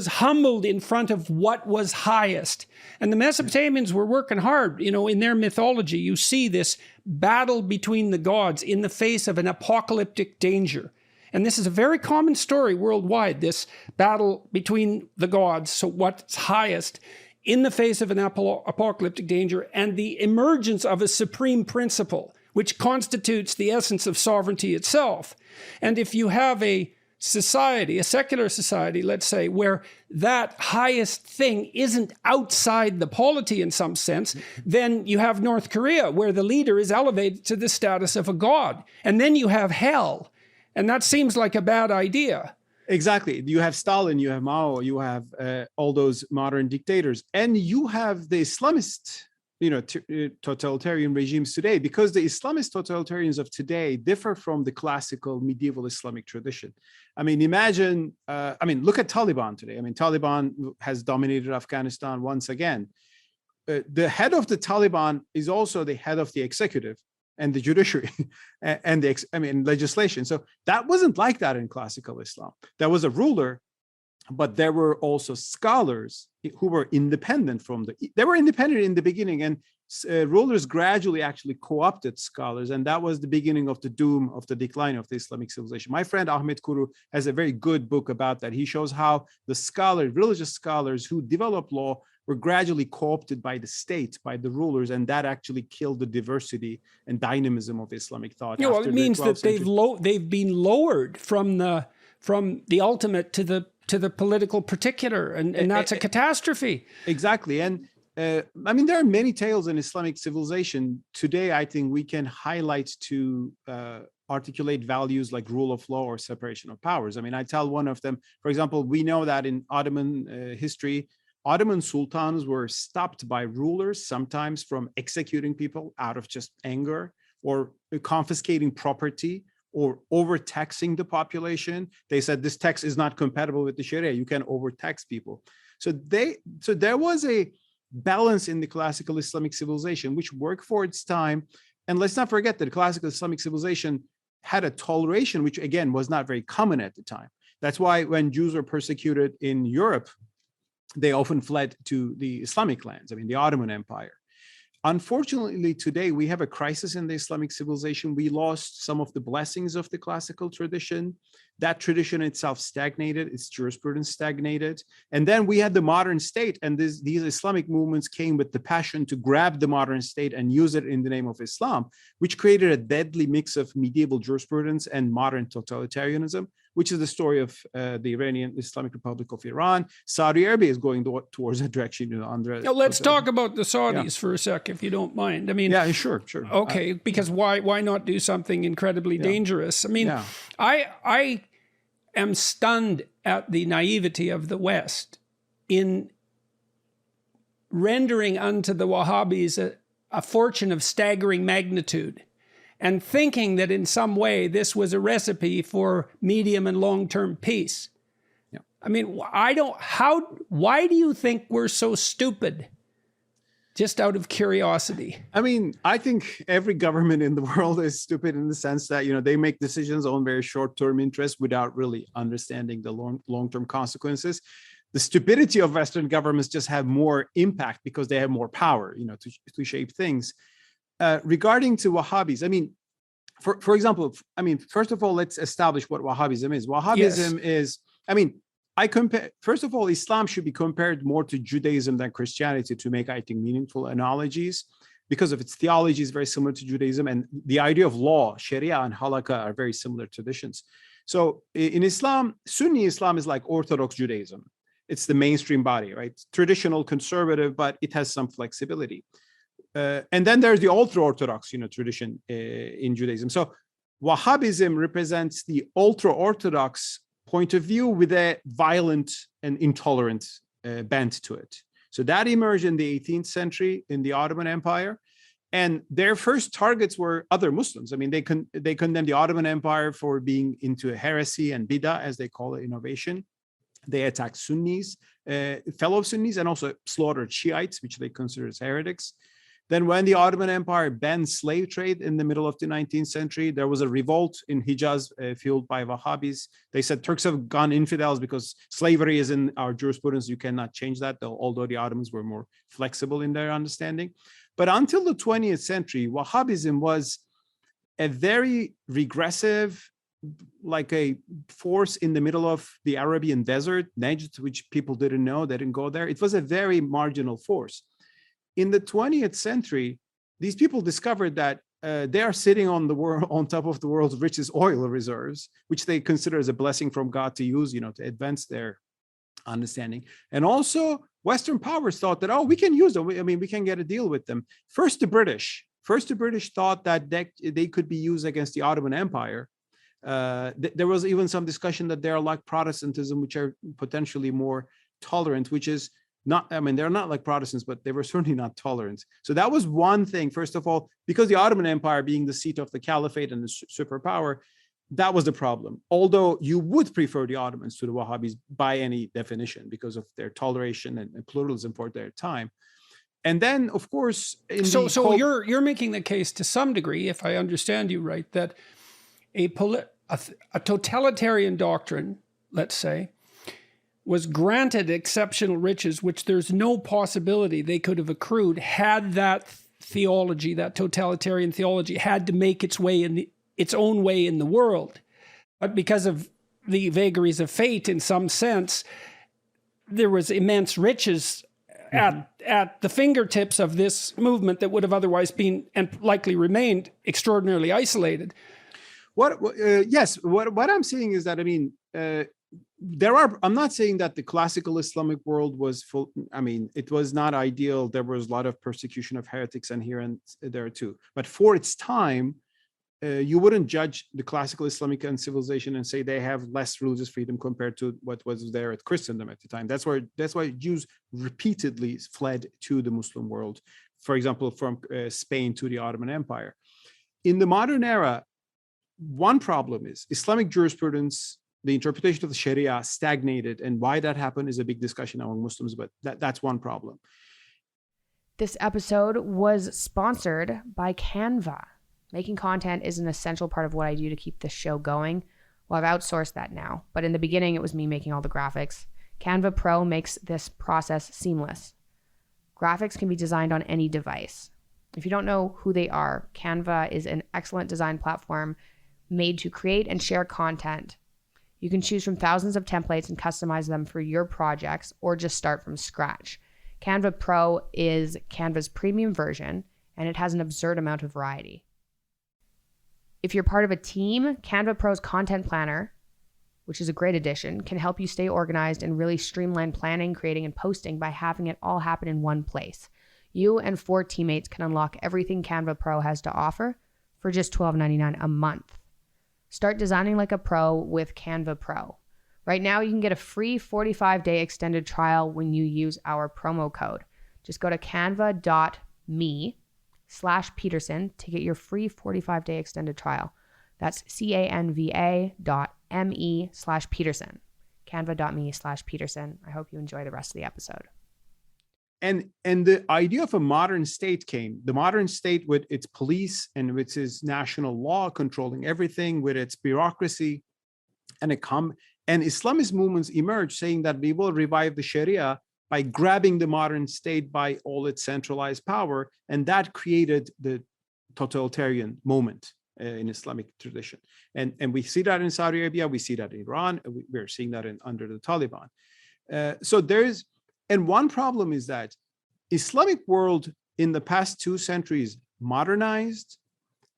humbled in front of what was highest. And the Mesopotamians were working hard. In their mythology, you see this battle between the gods in the face of an apocalyptic danger. And this is a very common story worldwide, this battle between the gods, so what's highest, in the face of an apocalyptic danger, and the emergence of a supreme principle, which constitutes the essence of sovereignty itself. And if you have a society, a secular society, let's say, where that highest thing isn't outside the polity in some sense, then you have North Korea, where the leader is elevated to the status of a god. And then you have hell. And that seems like a bad idea. Exactly. You have Stalin, you have Mao, you have all those modern dictators, and you have the Islamist totalitarian regimes today, because the Islamist totalitarians of today differ from the classical medieval Islamic tradition. Imagine, look at Taliban today. Taliban has dominated Afghanistan once again. The head of the Taliban is also the head of the executive and the judiciary and legislation. So that wasn't like that in classical Islam. There was a ruler, but there were also scholars who were independent they were independent in the beginning, and rulers gradually actually co-opted scholars. And that was the beginning of the doom of the decline of the Islamic civilization. My friend Ahmet Kuru has a very good book about that. He shows how the religious scholars who developed law were gradually co-opted by the state, by the rulers, and that actually killed the diversity and dynamism of Islamic thought. It means that they've been lowered from the ultimate to the political particular, and that's a catastrophe. Exactly. And there are many tales in Islamic civilization. Today, I think we can highlight to articulate values like rule of law or separation of powers. I tell one of them. For example, we know that in Ottoman history, Ottoman sultans were stopped by rulers, sometimes from executing people out of just anger, or confiscating property, or overtaxing the population. They said this tax is not compatible with the Sharia. You can overtax people. So there was a balance in the classical Islamic civilization, which worked for its time. And let's not forget that the classical Islamic civilization had a toleration, which again was not very common at the time. That's why when Jews were persecuted in Europe, they often fled to the Islamic lands, the Ottoman Empire. Unfortunately, today we have a crisis in the Islamic civilization. We lost some of the blessings of the classical tradition. That tradition itself stagnated, its jurisprudence stagnated. And then we had the modern state, and these Islamic movements came with the passion to grab the modern state and use it in the name of Islam, which created a deadly mix of medieval jurisprudence and modern totalitarianism, which is the story of the Iranian Islamic Republic of Iran. Saudi Arabia is going towards that direction. Let's talk about the Saudis for a sec, if you don't mind. Yeah, sure. Okay, because why not do something incredibly dangerous? I am stunned at the naivety of the West in rendering unto the Wahhabis a fortune of staggering magnitude, and thinking that in some way this was a recipe for medium and long-term peace. Yeah. Why do you think we're so stupid? Just out of curiosity. I think every government in the world is stupid in the sense that, they make decisions on very short-term interests without really understanding the long-term consequences. The stupidity of Western governments just have more impact because they have more power, to shape things. Regarding to Wahhabis, for example, first of all, let's establish what Wahhabism is. Wahhabism is, first of all, Islam should be compared more to Judaism than Christianity to make, I think, meaningful analogies. because of its theology is very similar to Judaism, and the idea of law, Sharia and Halakha are very similar traditions. So in Islam, Sunni Islam is like Orthodox Judaism. It's the mainstream body, right? Traditional, conservative, but it has some flexibility. And then there's the ultra-Orthodox, tradition in Judaism. So Wahhabism represents the ultra-Orthodox point of view with a violent and intolerant bent to it. So that emerged in the 18th century in the Ottoman Empire. And their first targets were other Muslims. I mean, they condemned the Ottoman Empire for being into a heresy and bid'ah, as they call it, innovation. They attacked Sunnis, fellow Sunnis, and also slaughtered Shiites, which they considered as heretics. Then when the Ottoman Empire banned slave trade in the middle of the 19th century, there was a revolt in Hijaz fueled by Wahhabis. They said Turks have gone infidels because slavery is in our jurisprudence. You cannot change that, although the Ottomans were more flexible in their understanding. But until the 20th century, Wahhabism was a very regressive, like a force in the middle of the Arabian desert, Najd, which people didn't know, they didn't go there. It was a very marginal force. In the 20th century, these people discovered that they are sitting on top of the world's richest oil reserves, which they consider as a blessing from God to use, to advance their understanding. And also, Western powers thought that, we can use them. We can get a deal with them. First, the British thought that they could be used against the Ottoman Empire. There was even some discussion that they're like Protestantism, which are potentially more tolerant, which is not, they're not like Protestants, but they were certainly not tolerant. So that was one thing. First of all, because the Ottoman Empire being the seat of the caliphate and the superpower, that was the problem. Although you would prefer the Ottomans to the Wahhabis by any definition because of their toleration and pluralism for their time. And then, of course, you're making the case to some degree, if I understand you right, that a totalitarian doctrine, let's say, was granted exceptional riches, which there's no possibility they could have accrued had that theology, that totalitarian theology, had to make its own way in the world. But because of the vagaries of fate, in some sense, there was immense riches at the fingertips of this movement that would have otherwise been and likely remained extraordinarily isolated. What I'm saying is that, I'm not saying that the classical Islamic world was full. It was not ideal. There was a lot of persecution of heretics and here and there too. But for its time, you wouldn't judge the classical Islamic civilization and say they have less religious freedom compared to what was there at Christendom at the time. That's why Jews repeatedly fled to the Muslim world, for example, from Spain to the Ottoman Empire. In the modern era, one problem is Islamic jurisprudence, the interpretation of the Sharia stagnated, and why that happened is a big discussion among Muslims, but that's one problem. This episode was sponsored by Canva. Making content is an essential part of what I do to keep this show going. Well, I've outsourced that now, but in the beginning, it was me making all the graphics. Canva Pro makes this process seamless. Graphics can be designed on any device. If you don't know who they are, Canva is an excellent design platform made to create and share content. You can choose from thousands of templates and customize them for your projects or just start from scratch. Canva Pro is Canva's premium version, and it has an absurd amount of variety. If you're part of a team, Canva Pro's content planner, which is a great addition, can help you stay organized and really streamline planning, creating, and posting by having it all happen in one place. You and 4 teammates can unlock everything Canva Pro has to offer for just $12.99 a month. Start designing like a pro with Canva Pro. Right now, you can get a free 45-day extended trial when you use our promo code. Just go to canva.me/Peterson to get your free 45-day extended trial. That's canva.me/Peterson. Canva.me/Peterson. I hope you enjoy the rest of the episode. And the idea of a modern state came. The modern state with its police and with its national law controlling everything, with its bureaucracy, and Islamist movements emerged saying that we will revive the Sharia by grabbing the modern state by all its centralized power, and that created the totalitarian moment in Islamic tradition. And we see that in Saudi Arabia, we see that in Iran, we're seeing that under the Taliban. And one problem is that Islamic world in the past 2 centuries modernized,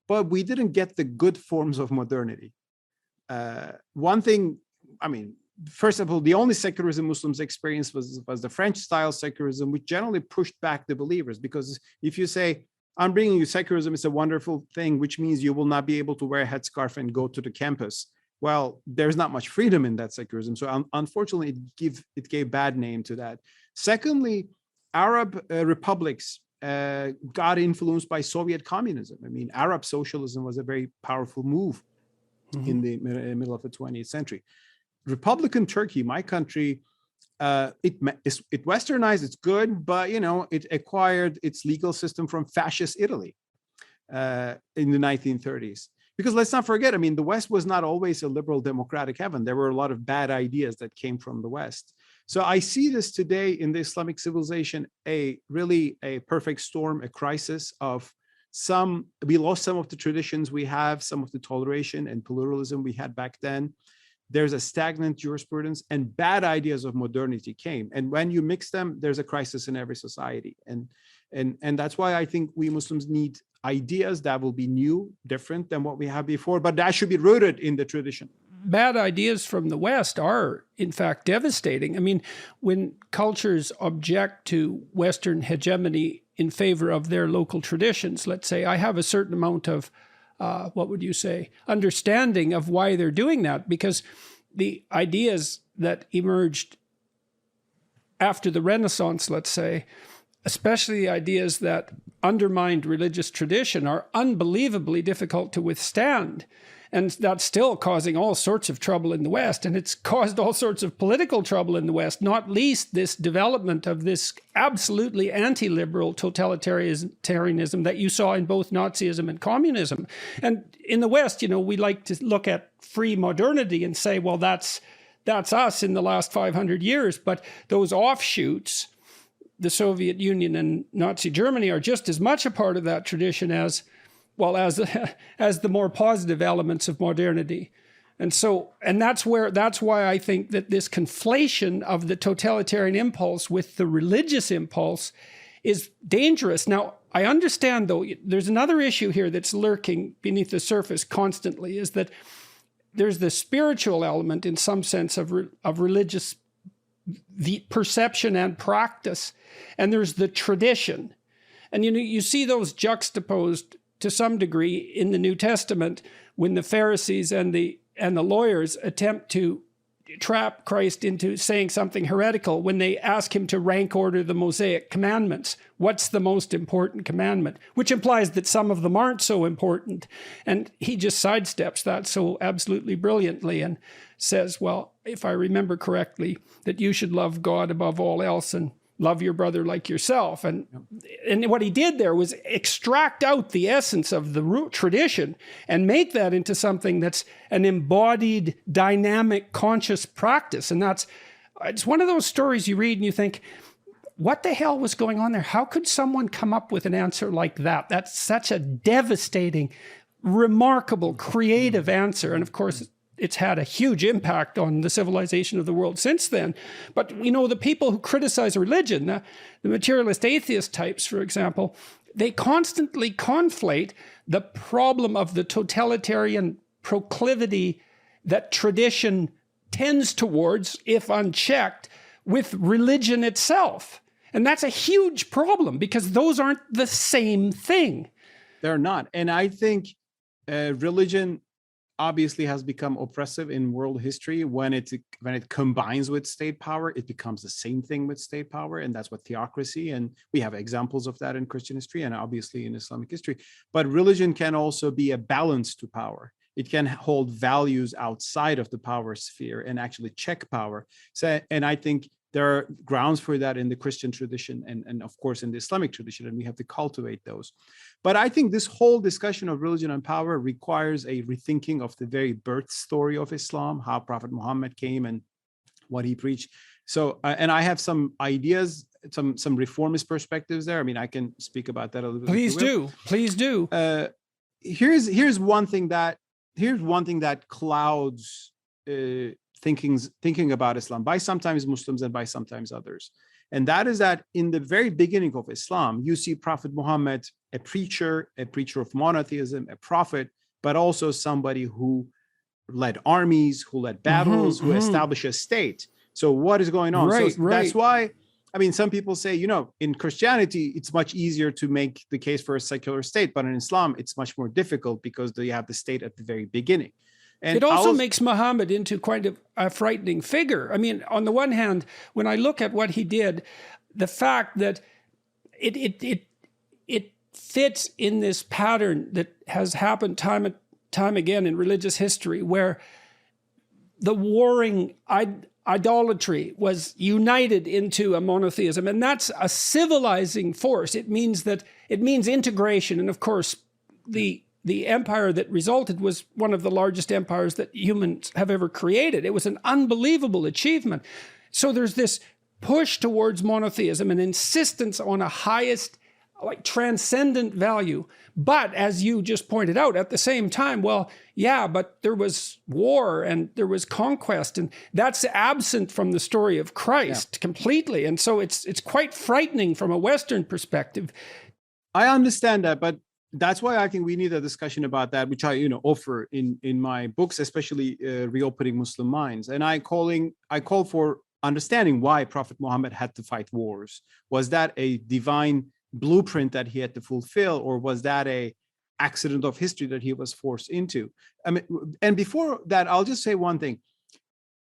but we didn't get the good forms of modernity. One thing, I mean, first of all, the only secularism Muslims experienced was the French-style secularism, which generally pushed back the believers. Because if you say, I'm bringing you secularism, it's a wonderful thing, which means you will not be able to wear a headscarf and go to the campus. Well, there's not much freedom in that secularism. So unfortunately, it gave bad name to that. Secondly, Arab republics got influenced by Soviet communism. I mean, Arab socialism was a very powerful move in the middle of the 20th century. Republican Turkey, my country, it westernized, it's good, but it acquired its legal system from fascist Italy in the 1930s. Because let's not forget, I mean, the West was not always a liberal democratic heaven. There were a lot of bad ideas that came from the West. So I see this today in the Islamic civilization, really a perfect storm, a crisis of we lost some of the traditions we have, some of the toleration and pluralism we had back then. There's a stagnant jurisprudence, and bad ideas of modernity came. And when you mix them, there's a crisis in every society. And that's why I think we Muslims need ideas that will be new, different than what we have before, but that should be rooted in the tradition. Bad ideas from the West are, in fact, devastating. I mean, when cultures object to Western hegemony in favor of their local traditions, let's say, I have a certain amount of, understanding of why they're doing that, because the ideas that emerged after the Renaissance, let's say, especially the ideas that undermined religious tradition, are unbelievably difficult to withstand. And that's still causing all sorts of trouble in the West. And it's caused all sorts of political trouble in the West, not least this development of this absolutely anti-liberal totalitarianism that you saw in both Nazism and communism. And in the West, we like to look at free modernity and say, well, that's us in the last 500 years. But those offshoots, the Soviet Union and Nazi Germany, are just as much a part of that tradition as the more positive elements of modernity. And that's why I think that this conflation of the totalitarian impulse with the religious impulse is dangerous. Now, I understand, though, there's another issue here that's lurking beneath the surface constantly, is that there's the spiritual element in some sense of religious the perception and practice, and there's the tradition. And you see those juxtaposed to some degree in the New Testament when the Pharisees and the lawyers attempt to trap Christ into saying something heretical when they ask him to rank order the Mosaic commandments. What's the most important commandment? Which implies that some of them aren't so important. And he just sidesteps that so absolutely brilliantly and says, well, if I remember correctly, that you should love God above all else and love your brother like yourself. And what he did there was extract out the essence of the root tradition and make that into something that's an embodied, dynamic, conscious practice. And it's one of those stories you read and you think, what the hell was going on there? How could someone come up with an answer like that? That's such a devastating, remarkable, creative answer. And of course, it's had a huge impact on the civilization of the world since then. But, the people who criticize religion, the materialist atheist types, for example, they constantly conflate the problem of the totalitarian proclivity that tradition tends towards, if unchecked, with religion itself. And that's a huge problem because those aren't the same thing. They're not. And I think religion obviously has become oppressive in world history. When it combines with state power, it becomes the same thing with state power, and that's what theocracy, and we have examples of that in Christian history and obviously in Islamic history. But religion can also be a balance to power. It can hold values outside of the power sphere and actually check power. And I think there are grounds for that in the Christian tradition and of course in the Islamic tradition, and we have to cultivate those. But I think this whole discussion of religion and power requires a rethinking of the very birth story of Islam, how Prophet Muhammad came and what he preached. So, and I have some ideas, some reformist perspectives there. I mean, I can speak about that a little bit. Please do. Here's one thing that clouds thinking about Islam by sometimes Muslims and by sometimes others. And that is that in the very beginning of Islam, you see Prophet Muhammad, a preacher of monotheism, a prophet, but also somebody who led armies, who led battles, who established a state. So what is going on? Right, That's why, I mean, some people say, in Christianity, it's much easier to make the case for a secular state, but in Islam, it's much more difficult because you have the state at the very beginning. And it also makes Muhammad into quite a frightening figure. I mean, on the one hand, when I look at what he did, the fact that it fits in this pattern that has happened time and time again in religious history, where the warring idolatry was united into a monotheism, and that's a civilizing force. It means integration, and of course, the empire that resulted was one of the largest empires that humans have ever created. It was an unbelievable achievement. So there's this push towards monotheism, an insistence on a highest, like, transcendent value. But as you just pointed out, at the same time, well, yeah, but there was war and there was conquest, and that's absent from the story of Christ completely. And so it's quite frightening from a Western perspective. I understand that, but that's why I think we need a discussion about that, which I offer in my books, especially Reopening Muslim Minds. And I call for understanding why Prophet Muhammad had to fight wars. Was that a divine blueprint that he had to fulfill, or was that a accident of history that he was forced into? I mean, and before that, I'll just say one thing.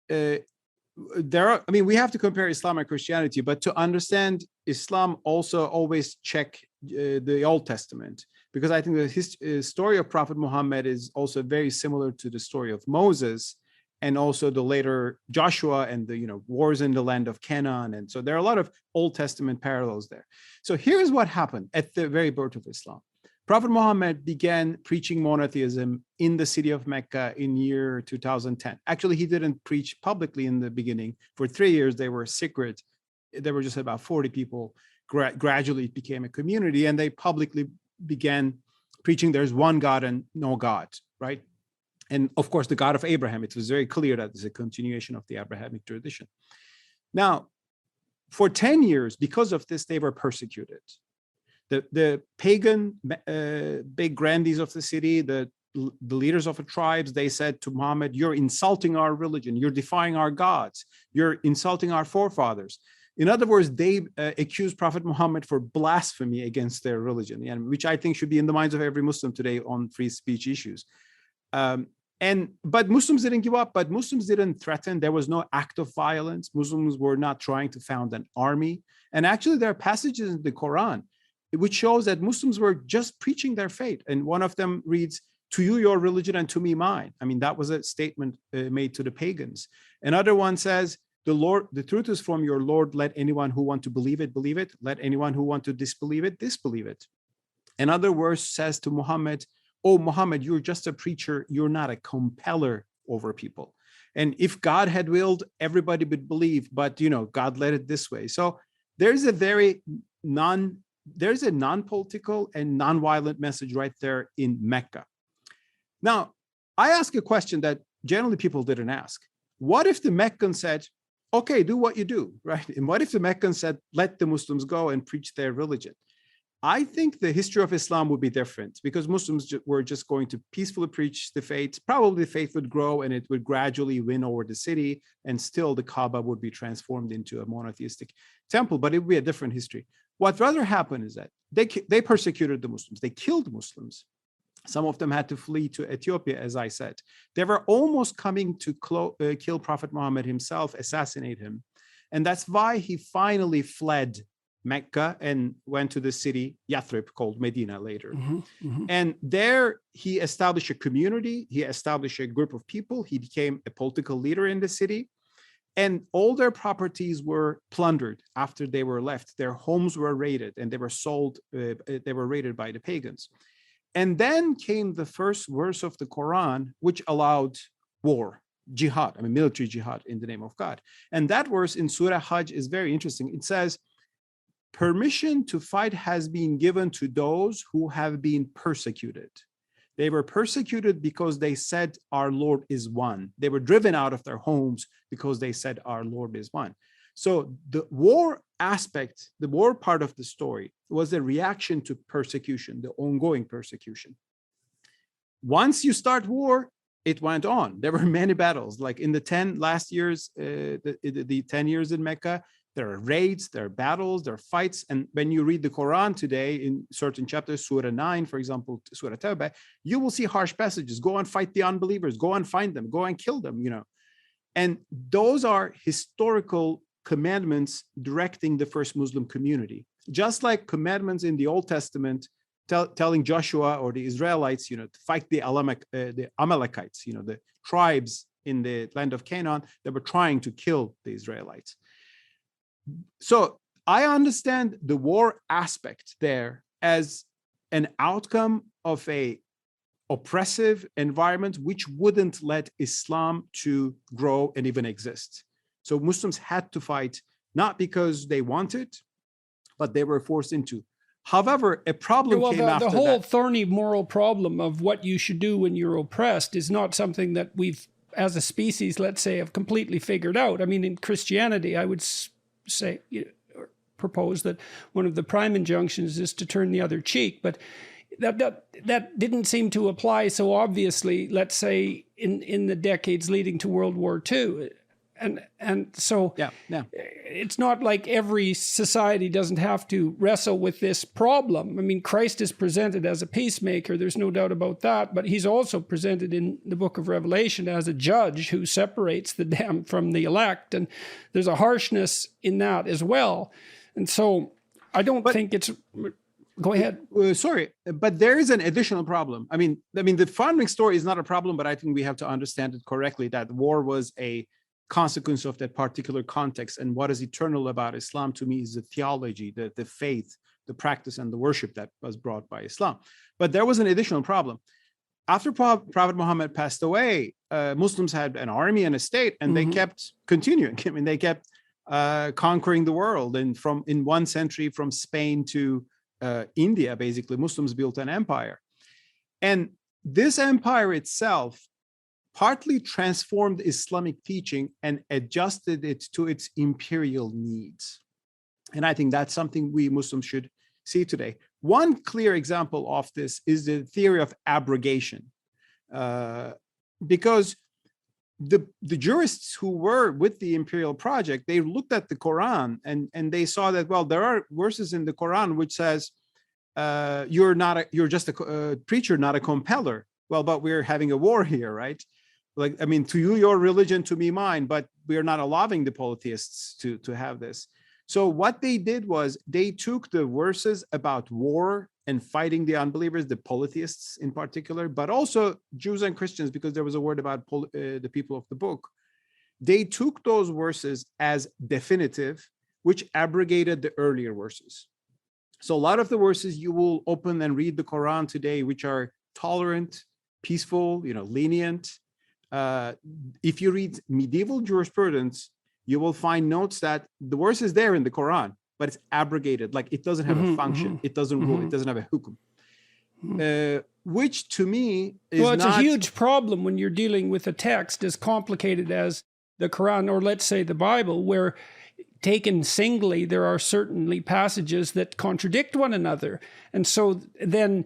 We have to compare Islam and Christianity, but to understand Islam, also always check the Old Testament, because I think the story of Prophet Muhammad is also very similar to the story of Moses, and also the later Joshua and the wars in the land of Canaan. And so there are a lot of Old Testament parallels there. So here's what happened at the very birth of Islam. Prophet Muhammad began preaching monotheism in the city of Mecca in year 2010. Actually, he didn't preach publicly in the beginning. For 3 years, they were secret. There were just about 40 people. Gradually, it became a community, and they publicly began preaching there's one God and no God, right? And of course, the God of Abraham. It was very clear that it's a continuation of the Abrahamic tradition. Now, for 10 years, because of this, they were persecuted. The pagan big grandees of the city, the leaders of the tribes, they said to Muhammad, you're insulting our religion, you're defying our gods, you're insulting our forefathers. In other words, they accused Prophet Muhammad for blasphemy against their religion, and which I think should be in the minds of every Muslim today on free speech issues. But Muslims didn't give up, but Muslims didn't threaten. There was no act of violence. Muslims were not trying to found an army. And actually, there are passages in the Quran which shows that Muslims were just preaching their faith. And one of them reads, to you your religion and to me mine. I mean, that was a statement made to the pagans. Another one says, the truth is from your Lord. Let anyone who want to believe it, believe it. Let anyone who want to disbelieve it, disbelieve it. Another verse says to Muhammad, oh, Muhammad, you're just a preacher. You're not a compeller over people. And if God had willed, everybody would believe, but God led it this way. So there's a non-political and non-violent message right there in Mecca. Now, I ask a question that generally people didn't ask. What if the Meccans said, okay, do what you do, right? And what if the Meccans said, let the Muslims go and preach their religion? I think the history of Islam would be different, because Muslims were just going to peacefully preach the faith. Probably the faith would grow and it would gradually win over the city, and still the Kaaba would be transformed into a monotheistic temple, but it would be a different history. What rather happened is that they persecuted the Muslims. They killed Muslims. Some of them had to flee to Ethiopia, as I said. They were almost coming to kill Prophet Muhammad himself, assassinate him. And that's why he finally fled Mecca and went to the city Yathrib, called Medina later. And there he established a community. He established a group of people. He became a political leader in the city. And all their properties were plundered after they were left. Their homes were raided and they were sold. They were raided by the pagans. And then came the first verse of the Quran, which allowed war, jihad, military jihad in the name of God. And that verse in Surah Hajj is very interesting. It says, permission to fight has been given to those who have been persecuted. They were persecuted because they said our Lord is one. They were driven out of their homes because they said our Lord is one. So the war aspect, the war part of the story, was a reaction to persecution, the ongoing persecution. Once you start war, it went on. There were many battles. Like in the 10 last years, the 10 years in Mecca, there are raids, there are battles, there are fights. And when you read the Quran today in certain chapters, Surah 9, for example, Surah Tawbah, you will see harsh passages. Go and fight the unbelievers. Go and find them. Go and kill them, you know. And those are historical commandments directing the first Muslim community. Just like commandments in the Old Testament telling Joshua or the Israelites, you know, to fight the Amalekites, you know, the tribes in the land of Canaan that were trying to kill the Israelites. So I understand the war aspect there as an outcome of a oppressive environment which wouldn't let Islam to grow and even exist. So Muslims had to fight, not because they wanted, but they were forced into. However, a problem came after that. The whole thorny moral problem of what you should do when you're oppressed is not something that we've, as a species, let's say, have completely figured out. I mean, in Christianity, I would say, propose that one of the prime injunctions is to turn the other cheek, but that didn't seem to apply so obviously, let's say, in the decades leading to World War II. And so it's not like every society doesn't have to wrestle with this problem. I mean, Christ is presented as a peacemaker. There's no doubt about that. But he's also presented in the book of Revelation as a judge who separates the damned from the elect. And there's a harshness in that as well. And so I don't think it's... Go ahead. Sorry, but there is an additional problem. I mean, the founding story is not a problem, but I think we have to understand it correctly, that war was a consequence of that particular context. And what is eternal about Islam to me is the theology, the faith, the practice, and the worship that was brought by Islam. But there was an additional problem. After Prophet Muhammad passed away, Muslims had an army and a state, and they kept continuing. I mean, they kept conquering the world. And in 1 century, from Spain to India, basically, Muslims built an empire. And this empire itself partly transformed Islamic teaching and adjusted it to its imperial needs. And I think that's something we Muslims should see today. One clear example of this is the theory of abrogation, because the jurists who were with the imperial project, they looked at the Quran and they saw that, well, there are verses in the Quran which says, you're just a preacher, not a compeller. Well, but we're having a war here, right? Like, I mean, to you, your religion, to me, mine, but we're not allowing the polytheists to have this. So what they did was they took the verses about war and fighting the unbelievers, the polytheists in particular, but also Jews and Christians, because there was a word about the people of the book. They took those verses as definitive, which abrogated the earlier verses. So a lot of the verses you will open and read the Quran today, which are tolerant, peaceful, lenient. If you read medieval jurisprudence, you will find notes that the verse is there in the Quran, but it's abrogated. Like, it doesn't have a function. It doesn't rule. It doesn't have a hukum. Which to me is it's a huge problem when you're dealing with a text as complicated as the Quran, or let's say the Bible, where taken singly, there are certainly passages that contradict one another. And so then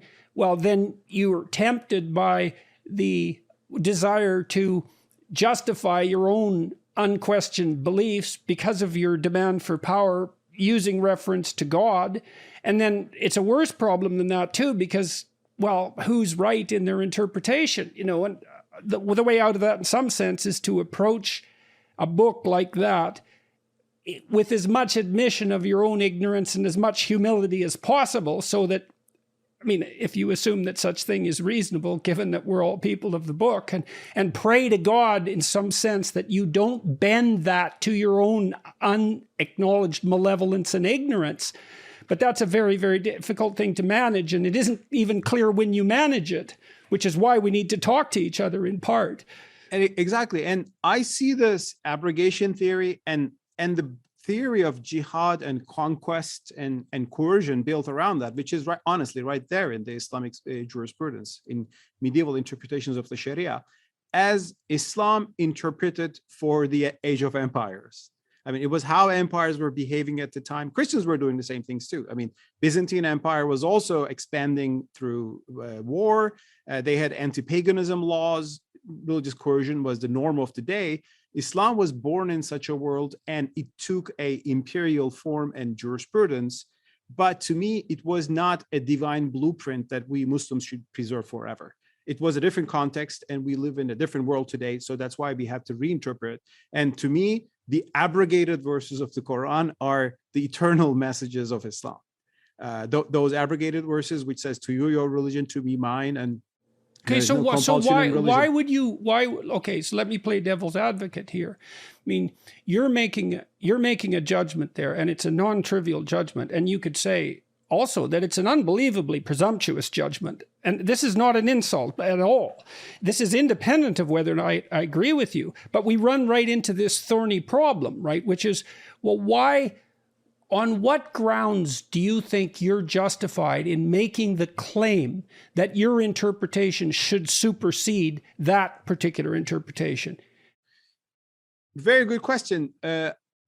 you're tempted by the desire to justify your own unquestioned beliefs because of your demand for power using reference to God. And then it's a worse problem than that too, because, well, who's right in their interpretation? And the way out of that in some sense is to approach a book like that with as much admission of your own ignorance and as much humility as possible, so that, I mean, if you assume that such thing is reasonable, given that we're all people of the book, and pray to God in some sense that you don't bend that to your own unacknowledged malevolence and ignorance. But that's a very, very difficult thing to manage, and it isn't even clear when you manage it, which is why we need to talk to each other in part. Exactly. And I see this abrogation theory and the theory of jihad and conquest and coercion built around that, which is honestly right there in the Islamic jurisprudence, in medieval interpretations of the Sharia, as Islam interpreted for the age of empires. I mean, it was how empires were behaving at the time. Christians were doing the same things too. I mean, Byzantine Empire was also expanding through war. They had anti-paganism laws. Religious coercion was the norm of the day. Islam was born in such a world, and it took an imperial form and jurisprudence. But to me, it was not a divine blueprint that we Muslims should preserve forever. It was a different context, and we live in a different world today. So that's why we have to reinterpret. And to me, the abrogated verses of the Quran are the eternal messages of Islam. Those abrogated verses, which says, "To you, your religion, to me, mine," and okay, so why would you? Okay, so let me play devil's advocate here. I mean, you're making a judgment there, and it's a non-trivial judgment, and you could say also that it's an unbelievably presumptuous judgment. And this is not an insult at all. This is independent of whether or not I agree with you. But we run right into this thorny problem, right? Which is, well, why, on what grounds do you think you're justified in making the claim that your interpretation should supersede that particular interpretation? Very good question.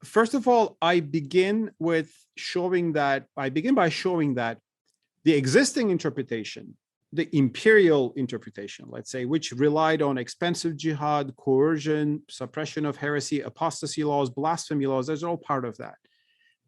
First of all, I begin by showing that the existing interpretation, the imperial interpretation, let's say, which relied on expensive jihad, coercion, suppression of heresy, apostasy laws, blasphemy laws, those are all part of that.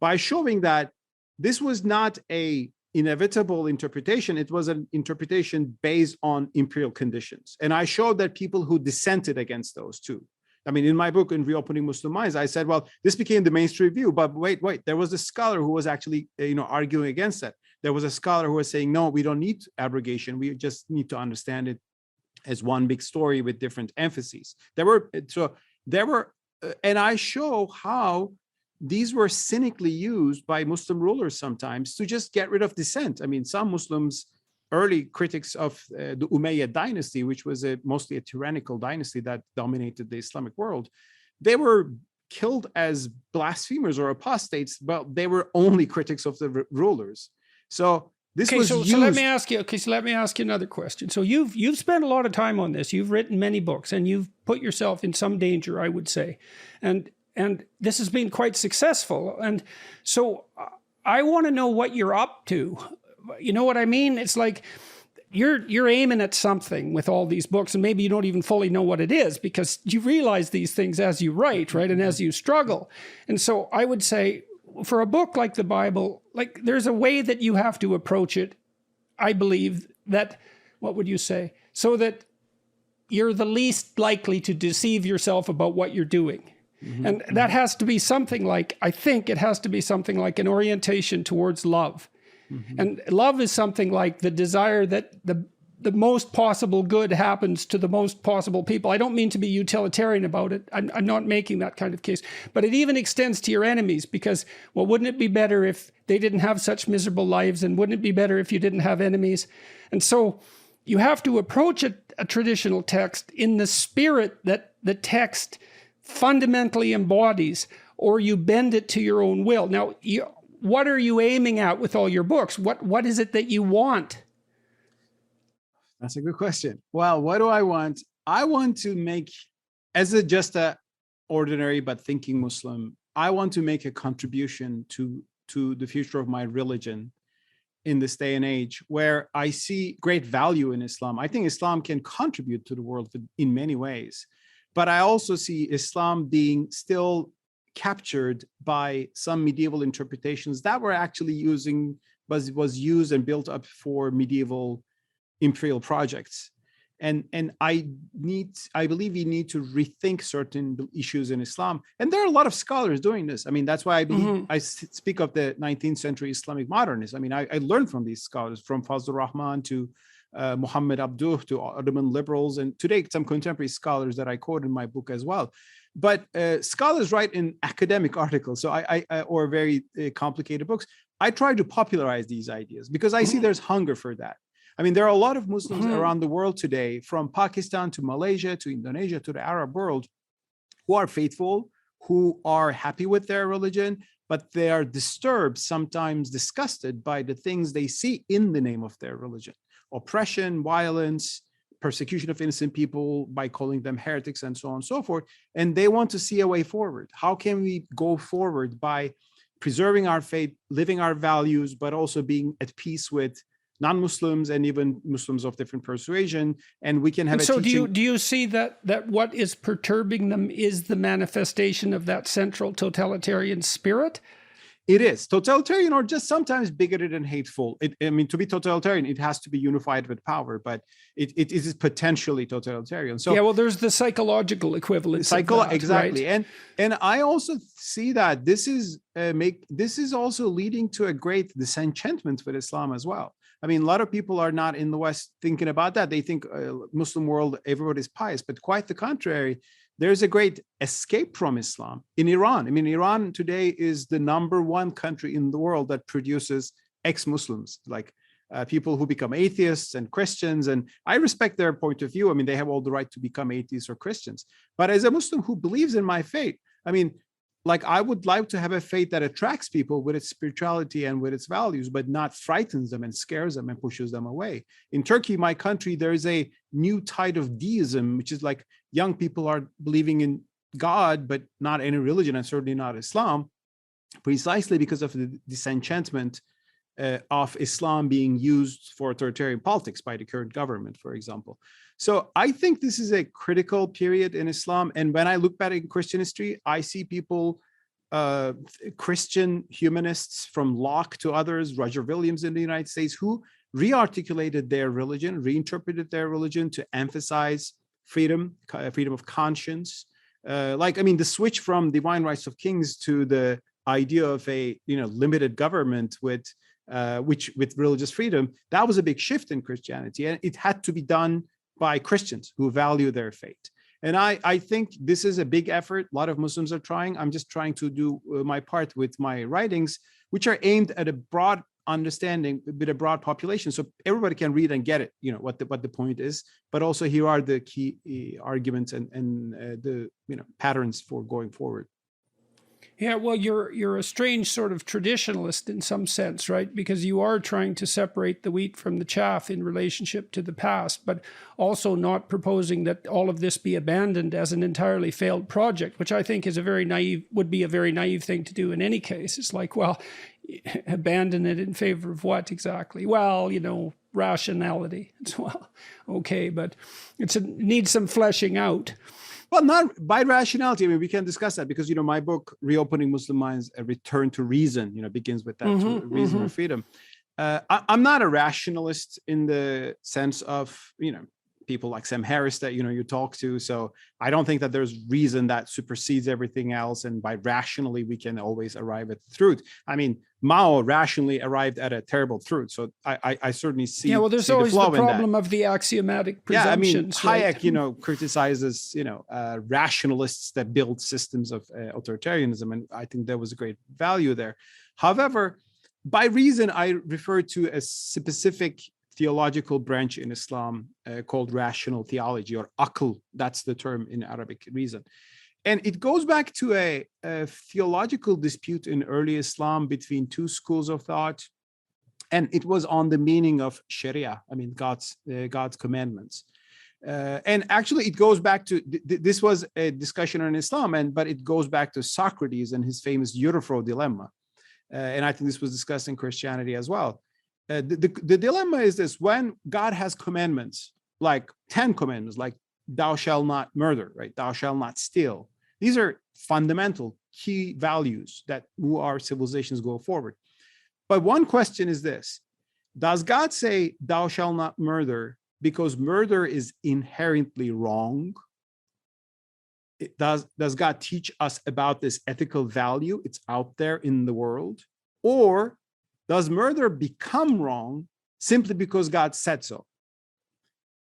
By showing that this was not an inevitable interpretation, it was an interpretation based on imperial conditions. And I showed that people who dissented against those too. I mean, in my book, in Reopening Muslim Minds, I said, well, this became the mainstream view, but wait, there was a scholar who was actually, arguing against that. There was a scholar who was saying, no, we don't need abrogation. We just need to understand it as one big story with different emphases. And I show how these were cynically used by Muslim rulers sometimes to just get rid of dissent. I mean, some Muslims, early critics of the Umayyad dynasty, which was mostly a tyrannical dynasty that dominated the Islamic world, they were killed as blasphemers or apostates, but they were only critics of the rulers. So this was used. So let me ask you. Okay, so let me ask you another question. So you've spent a lot of time on this. You've written many books, and you've put yourself in some danger, I would say, and this has been quite successful. And so I want to know what you're up to. You know what I mean? It's like you're aiming at something with all these books, and maybe you don't even fully know what it is because you realize these things as you write, right? And as you struggle. And so I would say for a book like the Bible, like there's a way that you have to approach it. I believe that, what would you say? So that you're the least likely to deceive yourself about what you're doing. Mm-hmm. And that has to be something like, I think it has to be something like an orientation towards love. Mm-hmm. And love is something like the desire that the most possible good happens to the most possible people. I don't mean to be utilitarian about it. I'm not making that kind of case. But it even extends to your enemies because, well, wouldn't it be better if they didn't have such miserable lives? And wouldn't it be better if you didn't have enemies? And so you have to approach a traditional text in the spirit that the text fundamentally embodies, or you bend it to your own will. Now, what are you aiming at with all your books? What is it that you want? That's a good question. Well, what do I want? I want to make, just a ordinary but thinking Muslim, I want to make a contribution to the future of my religion in this day and age where I see great value in Islam. I think Islam can contribute to the world in many ways, but I also see Islam being still captured by some medieval interpretations that were actually was used and built up for medieval imperial projects. And I believe we need to rethink certain issues in Islam. And there are a lot of scholars doing this. I mean, that's why I believe I speak of the 19th century Islamic modernists. I mean, I learned from these scholars, from Fazlur Rahman to Muhammad Abduh to Ottoman liberals, and today some contemporary scholars that I quote in my book as well. But scholars write in academic articles, so or very complicated books. I try to popularize these ideas because I see there's hunger for that. I mean, there are a lot of Muslims around the world today, from Pakistan to Malaysia to Indonesia to the Arab world, who are faithful, who are happy with their religion, but they are disturbed, sometimes disgusted by the things they see in the name of their religion: oppression, violence, persecution of innocent people by calling them heretics, and so on and so forth. And they want to see a way forward. How can we go forward by preserving our faith, living our values, but also being at peace with non-Muslims and even Muslims of different persuasion? And we can have so do you see that what is perturbing them is the manifestation of that central totalitarian spirit? It is totalitarian, or just sometimes bigoted and hateful. To be totalitarian, it has to be unified with power, but it is potentially totalitarian. So yeah, well, there's the psychological equivalence. Exactly, right? And I also see that this is also leading to a great disenchantment with Islam as well. I mean, a lot of people are not in the West thinking about that. They think Muslim world, everybody's pious, but quite the contrary. There's a great escape from Islam in Iran. I mean, Iran today is the #1 country in the world that produces ex-Muslims, like people who become atheists and Christians. And I respect their point of view. I mean, they have all the right to become atheists or Christians. But as a Muslim who believes in my faith, I mean, like, I would like to have a faith that attracts people with its spirituality and with its values, but not frightens them and scares them and pushes them away. In Turkey, my country, there is a new tide of deism, which is like young people are believing in God, but not any religion, and certainly not Islam, precisely because of the disenchantment of Islam being used for authoritarian politics by the current government, for example. So I think this is a critical period in Islam. And when I look back in Christian history, I see people, Christian humanists from Locke to others, Roger Williams in the United States, who rearticulated their religion, reinterpreted their religion to emphasize freedom of conscience. The switch from divine rights of kings to the idea of a limited government with religious freedom, that was a big shift in Christianity, and it had to be done by Christians who value their faith. And I think this is a big effort. A lot of Muslims are trying. I'm just trying to do my part with my writings, which are aimed at a broad understanding with a broad population, so everybody can read and get it, what the point is. But also, here are the key arguments and the patterns for going forward. Yeah, well, you're a strange sort of traditionalist in some sense, right? Because you are trying to separate the wheat from the chaff in relationship to the past, but also not proposing that all of this be abandoned as an entirely failed project, which I think is would be a very naive thing to do in any case. It's like, well, abandon it in favor of what exactly? Well, rationality. It's, well, okay, but it needs some fleshing out. Well, not by rationality. I mean, we can discuss that because, my book, Reopening Muslim Minds, A Return to Reason, begins with that, reason or freedom. I'm not a rationalist in the sense of, people like Sam Harris that, you talk to. So I don't think that there's reason that supersedes everything else. And by rationally, we can always arrive at the truth. I mean, Mao rationally arrived at a terrible truth. So I certainly see. Yeah, well, there's always the problem of the axiomatic presumptions. Yeah, I mean, Hayek, criticizes, rationalists that build systems of authoritarianism. And I think there was a great value there. However, by reason, I refer to a specific theological branch in Islam called rational theology, or aql. That's the term in Arabic, reason. And it goes back to a theological dispute in early Islam between two schools of thought. And it was on the meaning of Sharia, I mean, God's commandments. And actually, it goes back to, this was a discussion on Islam, but it goes back to Socrates and his famous Euthyphro dilemma. And I think this was discussed in Christianity as well. The dilemma is this: when God has commandments, like 10 commandments, like thou shalt not murder, right? Thou shalt not steal. These are fundamental key values that move our civilizations go forward. But one question is this: does God say thou shalt not murder because murder is inherently wrong? Does God teach us about this ethical value? It's out there in the world. Or does murder become wrong simply because God said so?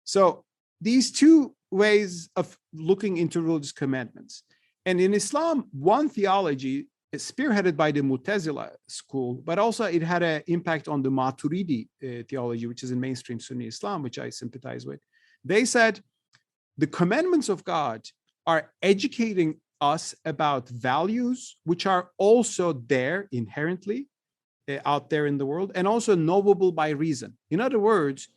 So these two ways of looking into religious commandments. And in Islam, one theology is spearheaded by the Mu'tazila school, but also it had an impact on the Maturidi theology, which is in mainstream Sunni Islam, which I sympathize with. They said the commandments of God are educating us about values which are also there inherently out there in the world, and also knowable by reason. In other words,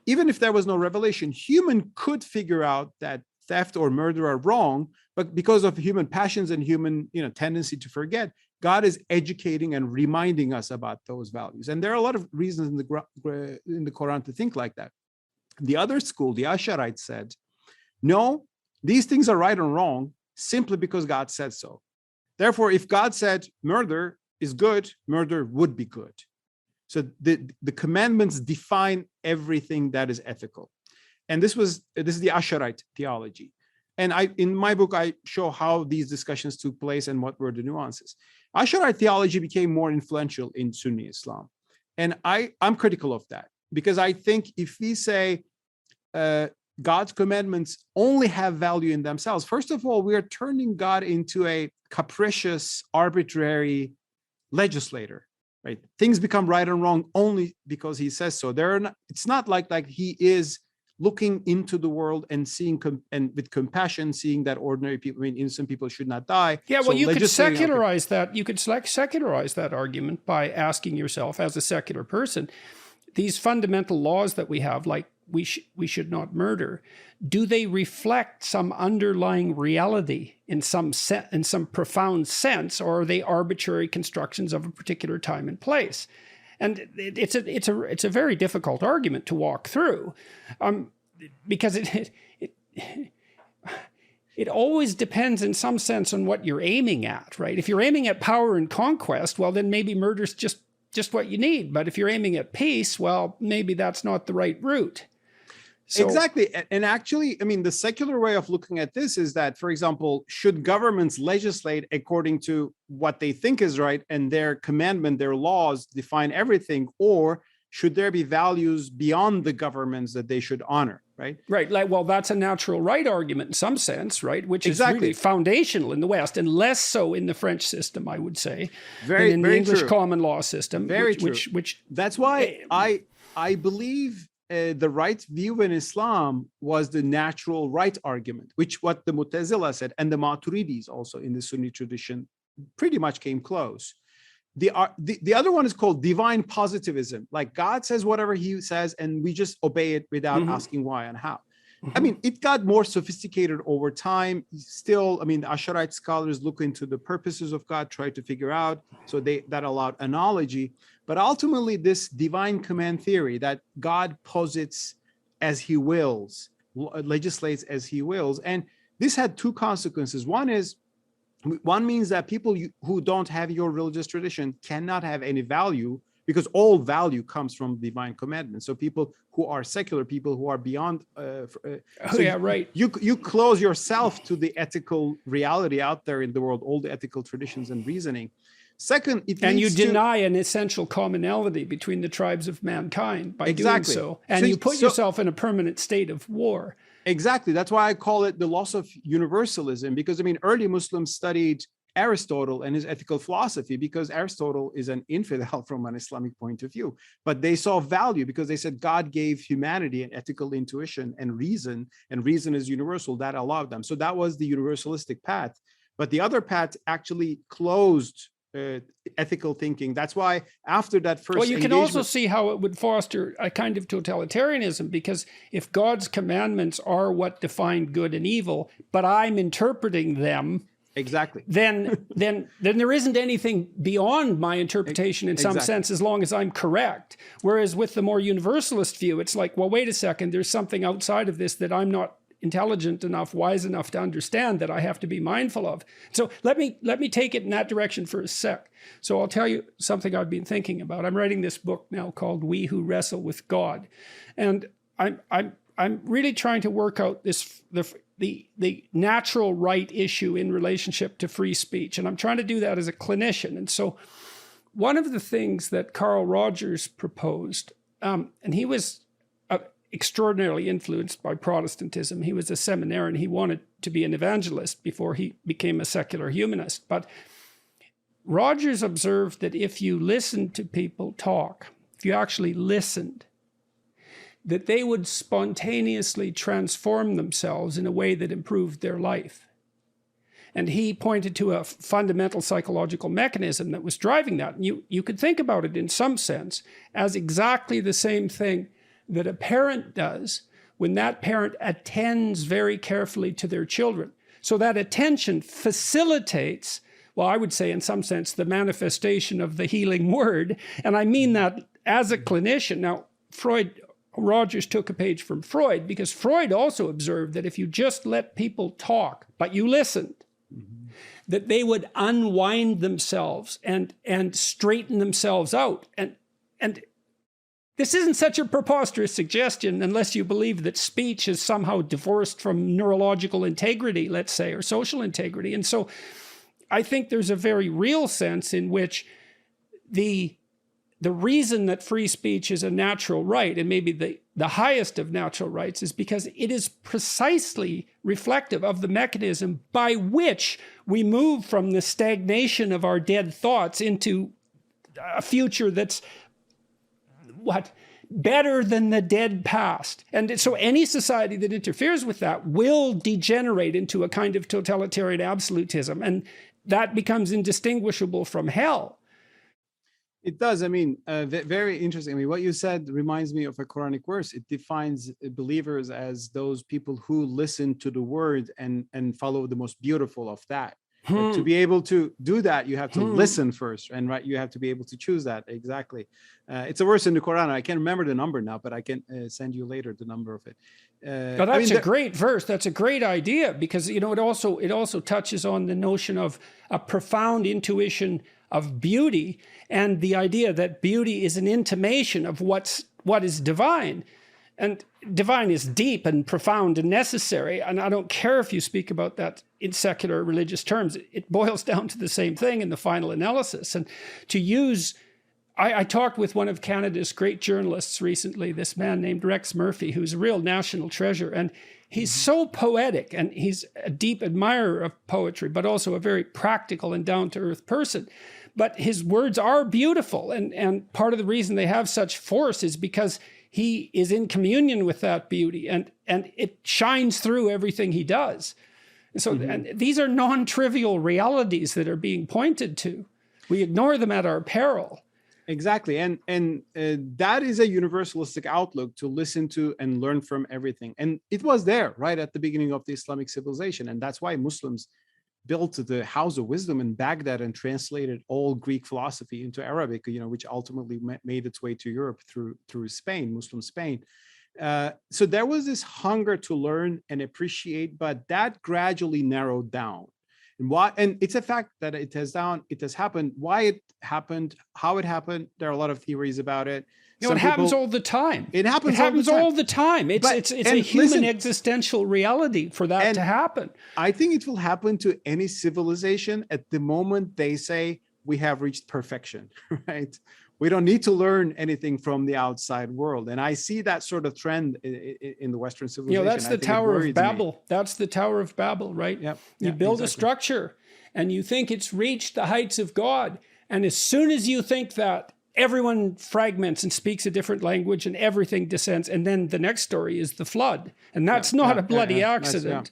even if there was no revelation, human could figure out that theft or murder are wrong, but because of human passions and human tendency to forget, God is educating and reminding us about those values. And there are a lot of reasons in the Quran to think like that. The other school, the Asharites, said, no, these things are right or wrong simply because God said so. Therefore, if God said murder is good, murder would be good. So the commandments define everything that is ethical. And this is the Asharite theology. And in my book, I show how these discussions took place and what were the nuances. Asharite theology became more influential in Sunni Islam. And I'm critical of that, because I think if we say God's commandments only have value in themselves, first of all, we are turning God into a capricious, arbitrary legislator, right? Things become right and wrong only because he says so. It's not like he is looking into the world and seeing and with compassion, seeing that ordinary people, innocent people should not die. Yeah, well, you could secularize that. You could secularize that argument by asking yourself, as a secular person, these fundamental laws that we have, like we should not murder, do they reflect some underlying reality in some profound sense, or are they arbitrary constructions of a particular time and place? And it's a very difficult argument to walk through, because it always depends in some sense on what you're aiming at, right? If you're aiming at power and conquest, well, then maybe murder's just what you need. But if you're aiming at peace, well, maybe that's not the right route. So, exactly. And actually, the secular way of looking at this is that, for example, should governments legislate according to what they think is right and their commandment, their laws define everything, or should there be values beyond the governments that they should honor, right? Right. Well, that's a natural right argument in some sense, right? Which is really foundational in the West, and less so in the French system, I would say, than in the English common law system. Very true. Which that's why I believe the right view in Islam was the natural right argument, which what the Mu'tazila said, and the Maturidis also in the Sunni tradition pretty much came close. The other one is called divine positivism. Like God says whatever he says, and we just obey it without asking why and how. It got more sophisticated over time. Still, the Asharite scholars look into the purposes of God, try to figure out, so that allowed analogy. But ultimately, this divine command theory that God posits as he wills, legislates as he wills. And this had two consequences. One means that people who don't have your religious tradition cannot have any value, because all value comes from divine commandments. So people who are secular, people who are beyond, right. You close yourself to the ethical reality out there in the world, all the ethical traditions and reasoning. Second, you deny an essential commonality between the tribes of mankind by doing so, and you put yourself in a permanent state of war. Exactly. That's why I call it the loss of universalism, because early Muslims studied Aristotle and his ethical philosophy, because Aristotle is an infidel from an Islamic point of view. But they saw value because they said God gave humanity an ethical intuition and reason is universal. That allowed them. So that was the universalistic path. But the other path actually closed ethical thinking. That's why after that first you can also see how it would foster a kind of totalitarianism, because if God's commandments are what define good and evil, but I'm interpreting them, exactly, then there isn't anything beyond my interpretation in some sense, as long as I'm correct. Whereas with the more universalist view, it's like, well, wait a second, there's something outside of this that I'm not intelligent enough, wise enough to understand, that I have to be mindful of. So let me take it in that direction for a sec. So I'll tell you something I've been thinking about. I'm writing this book now called We Who Wrestle with God, and I'm really trying to work out the natural right issue in relationship to free speech, and I'm trying to do that as a clinician. And so one of the things that Carl Rogers proposed, and he was extraordinarily influenced by Protestantism. He was a seminarian. He wanted to be an evangelist before he became a secular humanist. But Rogers observed that if you listened to people talk, if you actually listened, that they would spontaneously transform themselves in a way that improved their life. And he pointed to a fundamental psychological mechanism that was driving that. And you could think about it in some sense as exactly the same thing that a parent does when that parent attends very carefully to their children. So that attention facilitates, well, I would say in some sense, the manifestation of the healing word. And I mean that as a clinician. Now, Rogers took a page from Freud, because Freud also observed that if you just let people talk, but you listened, that they would unwind themselves and straighten themselves out. And this isn't such a preposterous suggestion unless you believe that speech is somehow divorced from neurological integrity, let's say, or social integrity. And so I think there's a very real sense in which the reason that free speech is a natural right, and maybe the highest of natural rights, is because it is precisely reflective of the mechanism by which we move from the stagnation of our dead thoughts into a future that's better than the dead past. And so any society that interferes with that will degenerate into a kind of totalitarian absolutism, and that becomes indistinguishable from hell. It does. I mean, very interesting. I mean, what you said reminds me of a Quranic verse. It defines believers as those people who listen to the word and follow the most beautiful of that. To be able to do that, you have to listen first, and you have to be able to choose that. Exactly. It's a verse in the Quran. I can't remember the number now, but I can send you later the number of it. That's a great verse. That's a great idea, because it also touches on the notion of a profound intuition of beauty, and the idea that beauty is an intimation of what is divine. And divine is deep and profound and necessary. And I don't care if you speak about that in secular religious terms. It boils down to the same thing in the final analysis. And to use, I talked with one of Canada's great journalists recently, this man named Rex Murphy, who's a real national treasure. And he's so poetic, and he's a deep admirer of poetry, but also a very practical and down-to-earth person. But his words are beautiful. And part of the reason they have such force is because he is in communion with that beauty, and it shines through everything he does. And so and these are non-trivial realities that are being pointed to. We ignore them at our peril. Exactly. And that is a universalistic outlook, to listen to and learn from everything. And it was there right at the beginning of the Islamic civilization. And that's why Muslims built the House of Wisdom in Baghdad and translated all Greek philosophy into Arabic, which ultimately made its way to Europe through Spain, Muslim Spain. So there was this hunger to learn and appreciate, but that gradually narrowed down. And it's a fact that it has happened. Why it happened, how it happened, there are a lot of theories about it. It happens all the time. It happens all the time. It's a human existential reality for that to happen. I think it will happen to any civilization at the moment they say we have reached perfection, right? We don't need to learn anything from the outside world. And I see that sort of trend in the Western civilization. That's the Tower of Babel. That's the Tower of Babel, right? Yep. You build a structure and you think it's reached the heights of God. And as soon as you think that, everyone fragments and speaks a different language, and everything descends. And then the next story is the flood. And that's not a bloody accident.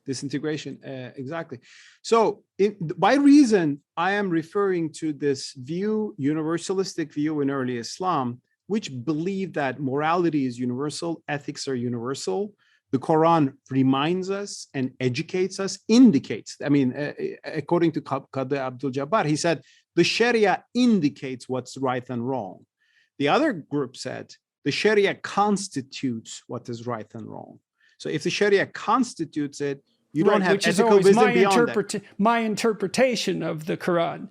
Disintegration, exactly. So by reason, I am referring to this view, universalistic view in early Islam, which believed that morality is universal, ethics are universal. The Quran reminds us and educates us, indicates. I mean, according to Qadi Abdul Jabbar, he said, the Sharia indicates what's right and wrong. The other group said, the Sharia constitutes what is right and wrong. So if the Sharia constitutes it, you don't have ethical wisdom beyond that. My interpretation of the Quran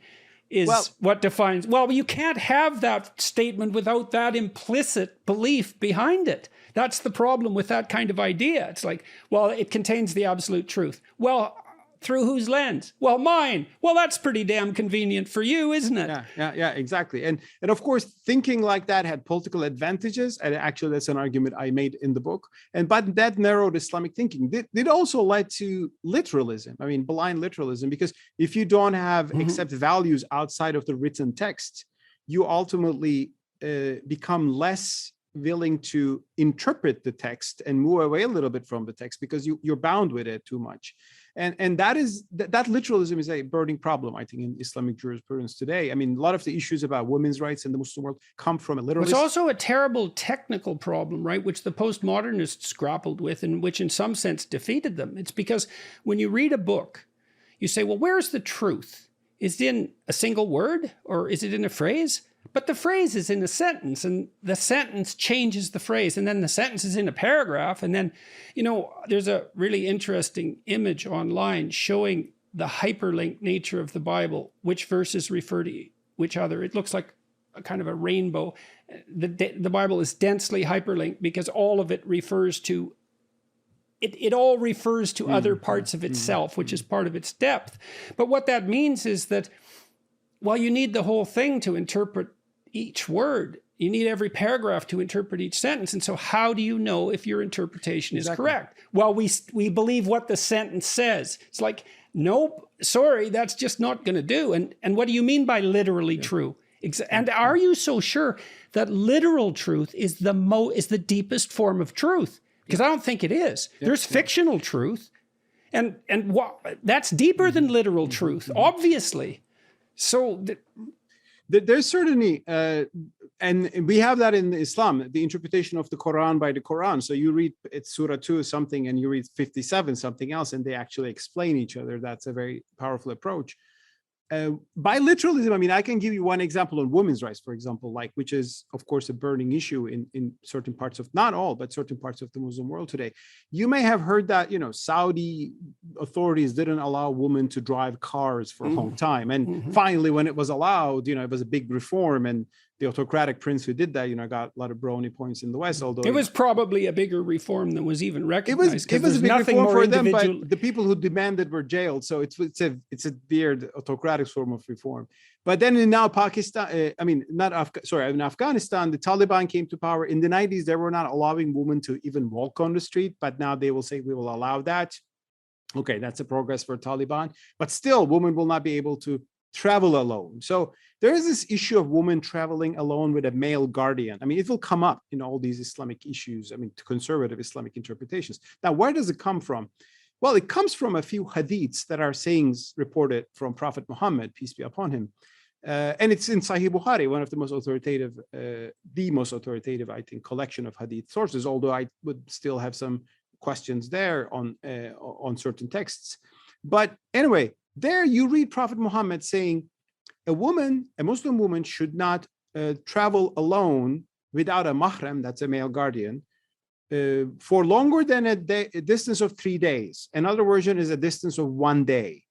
is what defines. Well, you can't have that statement without that implicit belief behind it. That's the problem with that kind of idea. It's like, well, it contains the absolute truth. Well, through whose lens? Well, mine. Well, that's pretty damn convenient for you, isn't it? Yeah, exactly. And of course, thinking like that had political advantages. And actually, that's an argument I made in the book. But that narrowed Islamic thinking. It also led to literalism. I mean, blind literalism, because if you don't have accept values outside of the written text, you ultimately become less willing to interpret the text and move away a little bit from the text, because you're bound with it too much. And that literalism is a burning problem, I think, in Islamic jurisprudence today. I mean, a lot of the issues about women's rights in the Muslim world come from a literalist. It's also a terrible technical problem, right, which the postmodernists grappled with and which in some sense defeated them. It's because when you read a book, you say, well, where's the truth? Is it in a single word or is it in a phrase? But the phrase is in a sentence, and the sentence changes the phrase, and then the sentence is in a paragraph. And then, there's a really interesting image online showing the hyperlink nature of the Bible, which verses refer to which other. It looks like a kind of a rainbow. The Bible is densely hyperlinked because all of it refers to, it all refers to other parts of itself, which is part of its depth. But what that means is that, well, you need the whole thing to interpret each word. You need every paragraph to interpret each sentence. And so how do you know if your interpretation is correct? Well, we believe what the sentence says. It's like, nope, sorry, that's just not going to do. And what do you mean by literally true? And are you so sure that literal truth is the deepest form of truth? Because I don't think it is. There's fictional truth. And that's deeper than literal truth, obviously. So there's certainly, and we have that in Islam, the interpretation of the Quran by the Quran. So you read it's Surah 2 something and you read 57 something else, and they actually explain each other. That's a very powerful approach. By literalism, I mean, I can give you one example on women's rights, for example, which is, of course, a burning issue in certain parts of, not all, but certain parts of the Muslim world today. You may have heard that, Saudi authorities didn't allow women to drive cars for a long time. And finally, when it was allowed, it was a big reform. And the autocratic prince who did that, got a lot of brownie points in the West. Although it was probably a bigger reform than was even recognized. It was a big reform for them, but the people who demanded were jailed. So it's a weird autocratic form of reform. But then in now Pakistan, in Afghanistan, the Taliban came to power. In the 90s, they were not allowing women to even walk on the street, but now they will say we will allow that. Okay, that's a progress for Taliban. But still, women will not be able to travel alone. So there is this issue of women traveling alone with a male guardian. I mean, it will come up in all these Islamic issues, conservative Islamic interpretations. Now, where does it come from? Well, it comes from a few hadiths that are sayings reported from Prophet Muhammad, peace be upon him. And it's in Sahih Bukhari, one of the most authoritative, I think, collection of hadith sources, although I would still have some questions there on certain texts. But anyway, there you read Prophet Muhammad saying a Muslim woman should not travel alone without a mahram, that's a male guardian, for longer than a distance of 3 days. Another version is a distance of 1 day.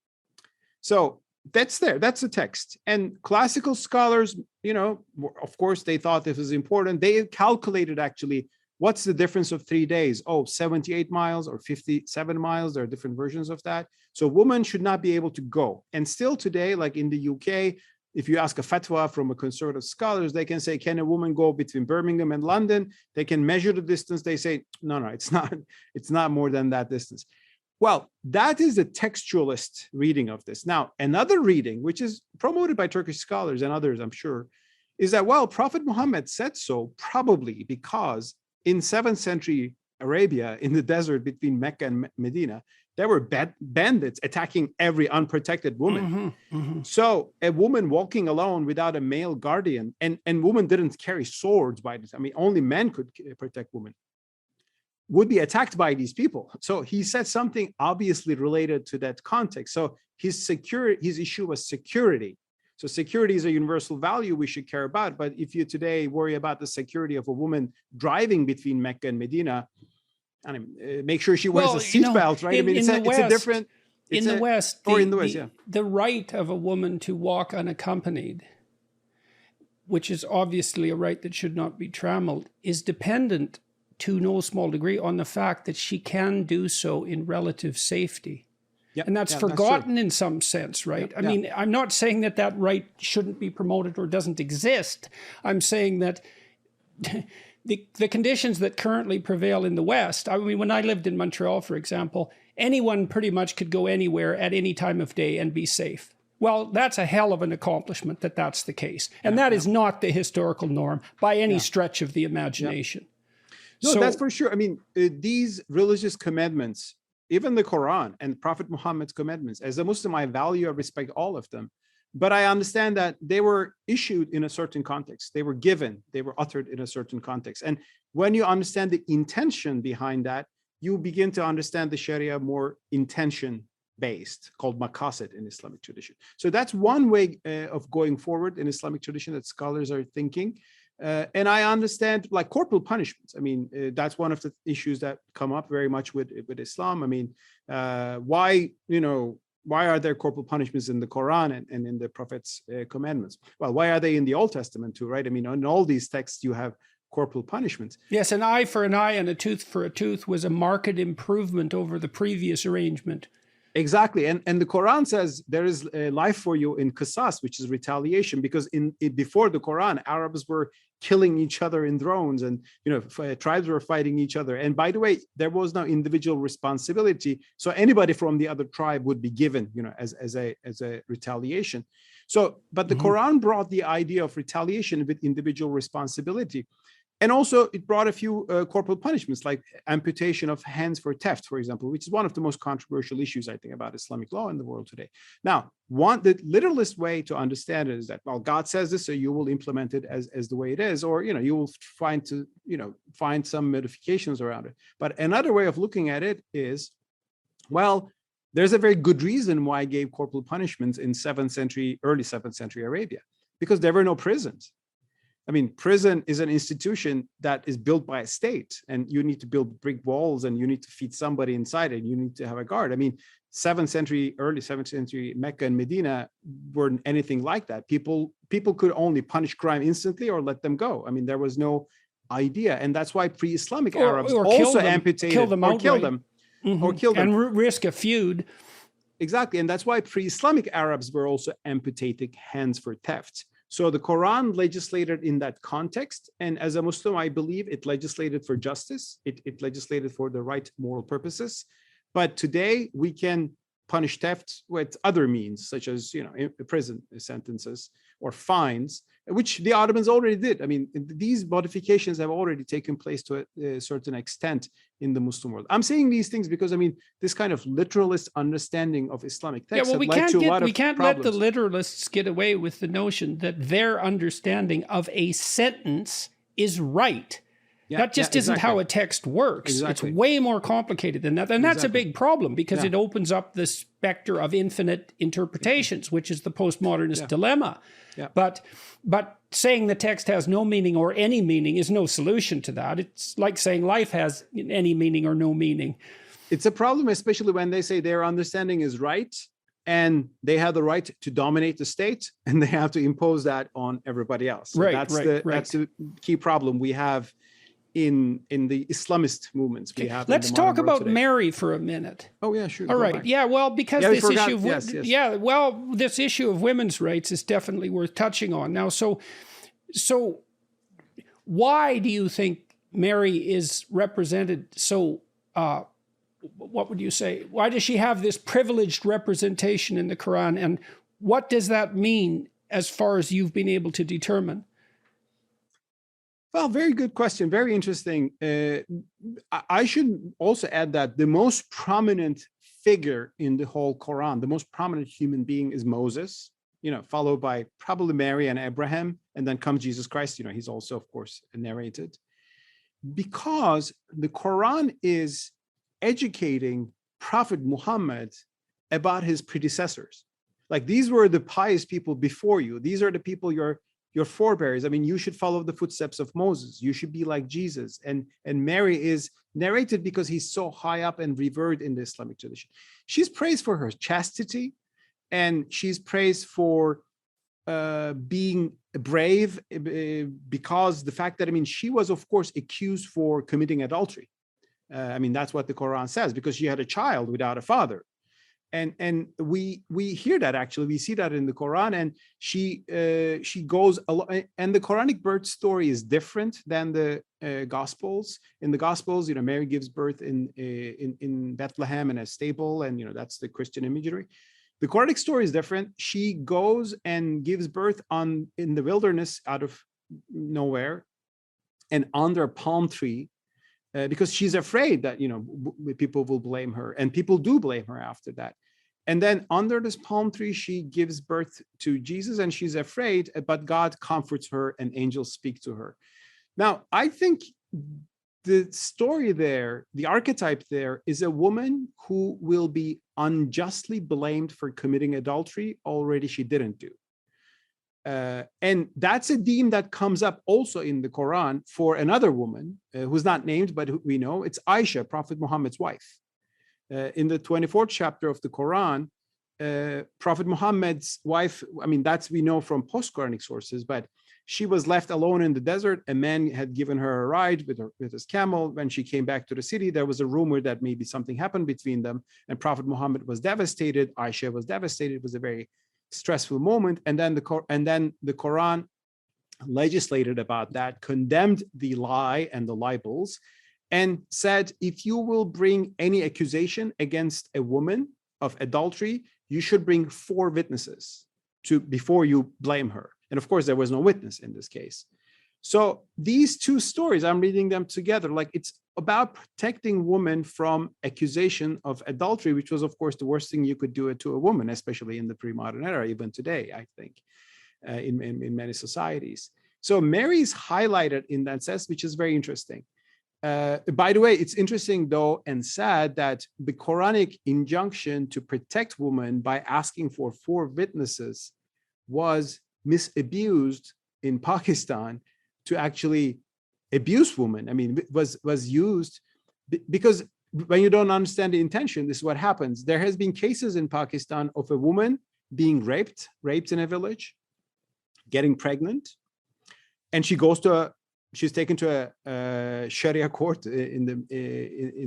So that's the text. And classical scholars, of course, they thought this was important. They calculated actually, what's the difference of 3 days? 78 miles or 57 miles. There are different versions of that. So women should not be able to go. And still today, like in the UK, if you ask a fatwa from a conservative scholars, they can say, can a woman go between Birmingham and London? They can measure the distance. They say, no, it's not more than that distance. Well, that is the textualist reading of this. Now, another reading, which is promoted by Turkish scholars and others, I'm sure, is that, well, Prophet Muhammad said so probably because in 7th century Arabia, in the desert between Mecca and Medina, there were bandits attacking every unprotected woman. So a woman walking alone without a male guardian, and women didn't carry swords by this. I mean, only men could protect women, would be attacked by these people. So he said something obviously related to that context. So his issue was security. So security is a universal value we should care about. But if you today worry about the security of a woman driving between Mecca and Medina, and make sure she wears a seatbelt, right? In the West, yeah. The right of a woman to walk unaccompanied, which is obviously a right that should not be trammeled, is dependent to no small degree on the fact that she can do so in relative safety. Yep. And that's forgotten in some sense, right? Yep. I mean, I'm not saying that right shouldn't be promoted or doesn't exist. I'm saying that the conditions that currently prevail in the West, I mean, when I lived in Montreal, for example, anyone pretty much could go anywhere at any time of day and be safe. Well, that's a hell of an accomplishment that that's the case. And that is not the historical norm by any stretch of the imagination. No, that's for sure. I mean, these religious commandments even the Quran and Prophet Muhammad's commandments. As a Muslim, I value and respect all of them. But I understand that they were issued in a certain context. They were given, they were uttered in a certain context. And when you understand the intention behind that, you begin to understand the Sharia more intention-based, called maqasid in Islamic tradition. So that's one way of going forward in Islamic tradition that scholars are thinking. And I understand like corporal punishments. I mean, that's one of the issues that come up very much with Islam. I mean, why are there corporal punishments in the Quran and in the Prophet's commandments? Well, why are they in the Old Testament too, right? I mean, in all these texts, you have corporal punishments. Yes, an eye for an eye and a tooth for a tooth was a marked improvement over the previous arrangement. Exactly. And the Quran says there is a life for you in qisas, which is retaliation, because before the Quran, Arabs were killing each other in drones, and tribes were fighting each other. And by the way, there was no individual responsibility. So anybody from the other tribe would be given, as a retaliation. So, but the Quran brought the idea of retaliation with individual responsibility. And also it brought a few corporal punishments, like amputation of hands for theft, for example, which is one of the most controversial issues, I think, about Islamic law in the world today. Now, the literalist way to understand it is that, well, God says this, so you will implement it as the way it is, or, you will find some modifications around it. But another way of looking at it is, well, there's a very good reason why I gave corporal punishments in early 7th century Arabia, because there were no prisons. I mean, prison is an institution that is built by a state, and you need to build brick walls, and you need to feed somebody inside it. You need to have a guard. I mean, early 7th century Mecca and Medina weren't anything like that. People could only punish crime instantly or let them go. I mean, there was no idea. And that's why pre-Islamic Arabs also amputated or kill them. Or kill them. And risk a feud. Exactly. And that's why pre-Islamic Arabs were also amputating hands for theft. So the Quran legislated in that context. And as a Muslim, I believe it legislated for justice. It legislated for the right moral purposes. But today we can punish theft with other means, such as, prison sentences or fines, which the Ottomans already did. I mean, these modifications have already taken place to a certain extent in the Muslim world. I'm saying these things because, I mean, this kind of literalist understanding of Islamic texts we can't let the literalists get away with the notion that their understanding of a sentence is right. That just isn't how a text works. Exactly. It's way more complicated than that. And that's a big problem, because it opens up the specter of infinite interpretations, which is the postmodernist dilemma. Yeah. But saying the text has no meaning or any meaning is no solution to that. It's like saying life has any meaning or no meaning. It's a problem, especially when they say their understanding is right, and they have the right to dominate the state, and they have to impose that on everybody else. So that's the key problem we have in the Islamist movements we have. Let's talk about Mary for a minute. Oh yeah, sure. All right. Back. Yeah, well, because this issue this issue of women's rights is definitely worth touching on. Now, so why do you think Mary is represented so what would you say? Why does she have this privileged representation in the Quran, and what does that mean as far as you've been able to determine? Well, very good question. Very interesting. I should also add that the most prominent figure in the whole Quran, the most prominent human being, is Moses, followed by probably Mary and Abraham, and then comes Jesus Christ. He's also, of course, narrated. Because the Quran is educating Prophet Muhammad about his predecessors. Like, these were the pious people before you. These are the people your forebears. I mean, you should follow the footsteps of Moses. You should be like Jesus. And Mary is narrated because he's so high up and revered in the Islamic tradition. She's praised for her chastity, and she's praised for being brave, because the fact that, I mean, she was, of course, accused for committing adultery. I mean, that's what the Quran says, because she had a child without a father. And we hear that, actually. We see that in the Quran, and she goes along. And the Quranic birth story is different than the Gospels. In the Gospels, Mary gives birth in Bethlehem in a stable, and that's the Christian imagery. The Quranic story is different. She goes and gives birth in the wilderness, out of nowhere, and under a palm tree. because she's afraid that, people will blame her, and people do blame her after that. And then under this palm tree, she gives birth to Jesus, and she's afraid, but God comforts her and angels speak to her. Now, I think the story there, the archetype there, is a woman who will be unjustly blamed for committing adultery already she didn't do. And that's a theme that comes up also in the Quran for another woman who's not named, but who we know. It's Aisha, Prophet Muhammad's wife. In the 24th chapter of the Quran, Prophet Muhammad's wife, that's we know from post-Quranic sources, but she was left alone in the desert. A man had given her a ride with his camel. When she came back to the city, there was a rumor that maybe something happened between them, and Prophet Muhammad was devastated. Aisha was devastated. It was a very stressful moment. And then the Quran legislated about that, condemned the lie and the libels, and said, if you will bring any accusation against a woman of adultery, you should bring 4 witnesses before you blame her. And of course, there was no witness in this case. So these two stories, I'm reading them together, like it's about protecting women from accusation of adultery, which was, of course, the worst thing you could do it to a woman, especially in the pre-modern era, even today, I think, in many societies. So Mary is highlighted in that sense, which is very interesting. By the way, it's interesting, though, and sad that the Quranic injunction to protect women by asking for 4 witnesses was misabused in Pakistan to actually abuse women. Was used because when you don't understand the intention, this is what happens. There has been cases in Pakistan of a woman being raped in a village, getting pregnant, and she's taken to a Sharia court in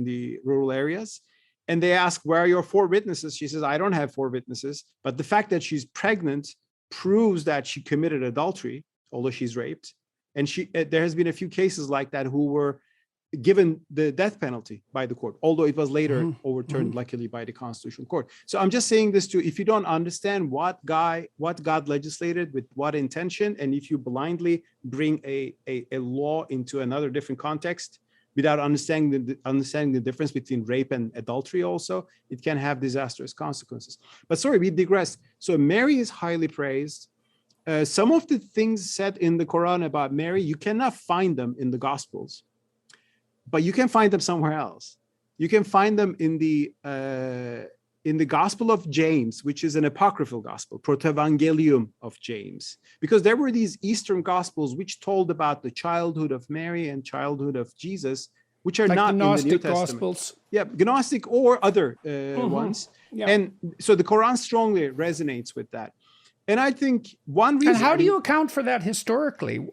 the rural areas, and they ask, where are your 4 witnesses? She says, I don't have 4 witnesses, but the fact that she's pregnant proves that she committed adultery, although she's raped. And there has been a few cases like that who were given the death penalty by the court, although it was later overturned, luckily, by the Constitutional Court. So I'm just saying this if you don't understand what God legislated with what intention, and if you blindly bring a law into another different context without understanding the difference between rape and adultery also, it can have disastrous consequences. But sorry, we digress. So Mary is highly praised. Some of the things said in the Quran about Mary, you cannot find them in the Gospels, but you can find them somewhere else. You can find them in the Gospel of James, which is an apocryphal gospel, Protevangelium of James, because there were these Eastern Gospels which told about the childhood of Mary and childhood of Jesus, which are like not in the New Testament. Gospels. Yeah, Gnostic or other ones. Yeah. And so the Quran strongly resonates with that. And I think one reason... And how do you account for that historically?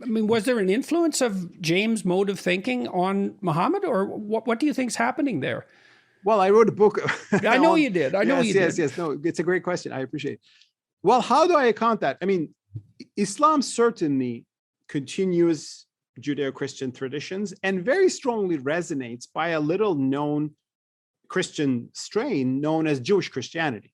Was there an influence of James' mode of thinking on Muhammad, or what do you think's happening there? Well, I wrote a book. I know you did. Yes. No, it's a great question. I appreciate it. Well, how do I account that? Islam certainly continues Judeo-Christian traditions and very strongly resonates by a little known Christian strain known as Jewish Christianity.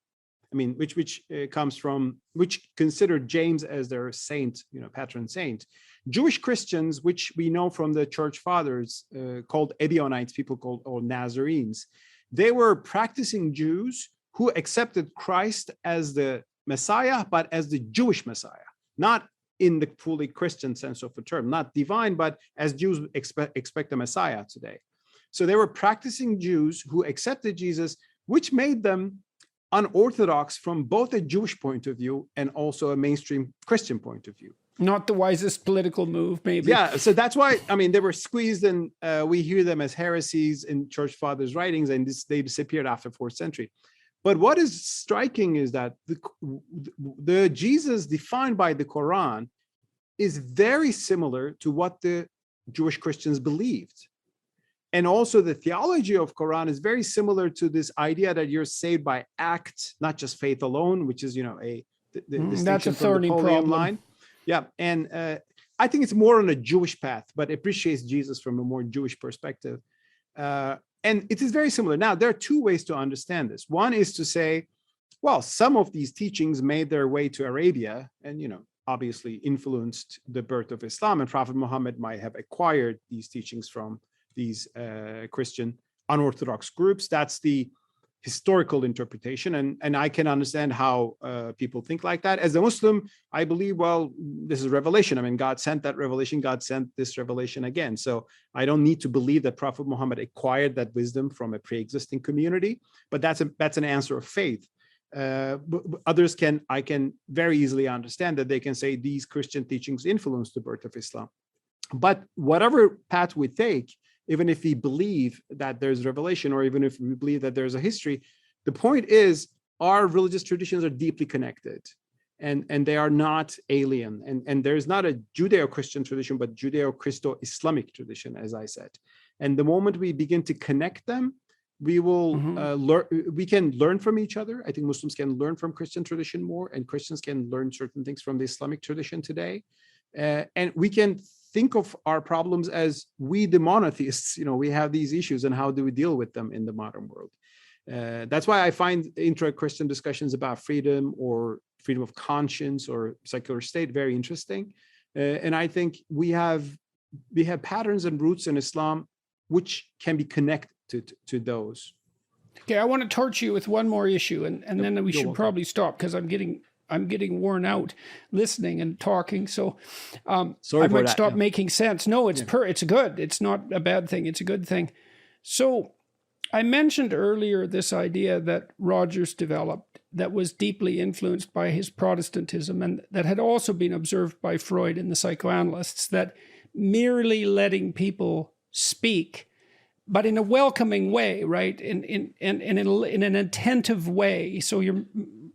Which comes from, which considered James as their saint, patron saint. Jewish Christians, which we know from the church fathers, called Ebionites, people called, or Nazarenes, they were practicing Jews who accepted Christ as the Messiah, but as the Jewish Messiah, not in the fully Christian sense of the term, not divine, but as Jews expect a Messiah today. So they were practicing Jews who accepted Jesus, which made them unorthodox from both a Jewish point of view and also a mainstream Christian point of view. Not the wisest political move, maybe. Yeah, so that's why, they were squeezed, and we hear them as heresies in church fathers' writings, and they disappeared after 4th century. But what is striking is that the Jesus defined by the Quran is very similar to what the Jewish Christians believed. And also the theology of Quran is very similar to this idea that you're saved by act, not just faith alone, which is, the that's a thorny problem. Line. Yeah, and I think it's more on a Jewish path, but appreciates Jesus from a more Jewish perspective. And it is very similar. Now, there are 2 ways to understand this. One is to say, well, some of these teachings made their way to Arabia, and, obviously influenced the birth of Islam, and Prophet Muhammad might have acquired these teachings from these Christian unorthodox groups. That's the historical interpretation, and I can understand how people think like that. As a Muslim, I believe, well, this is revelation. I mean, God sent that revelation. God sent this revelation again. So I don't need to believe that Prophet Muhammad acquired that wisdom from a pre-existing community, but that's an answer of faith. Others I can very easily understand that they can say these Christian teachings influenced the birth of Islam. But whatever path we take, even if we believe that there's revelation, or even if we believe that there's a history, the point is our religious traditions are deeply connected, and they are not alien. And there's not a Judeo-Christian tradition, but Judeo-Christo-Islamic tradition, as I said. And the moment we begin to connect them, we will learn. We can learn from each other. I think Muslims can learn from Christian tradition more, and Christians can learn certain things from the Islamic tradition today. And we can think of our problems as we, the monotheists, we have these issues, and how do we deal with them in the modern world? That's why I find intra-Christian discussions about freedom or freedom of conscience or secular state very interesting. And I think we have patterns and roots in Islam which can be connected to those. Okay, I want to torch you with one more issue, and then we should probably stop, because I'm getting worn out listening and talking. So I might stop making sense. No, it's good. It's not a bad thing. It's a good thing. So I mentioned earlier this idea that Rogers developed that was deeply influenced by his Protestantism, and that had also been observed by Freud and the psychoanalysts, that merely letting people speak, but in a welcoming way, right? In an attentive way. So you're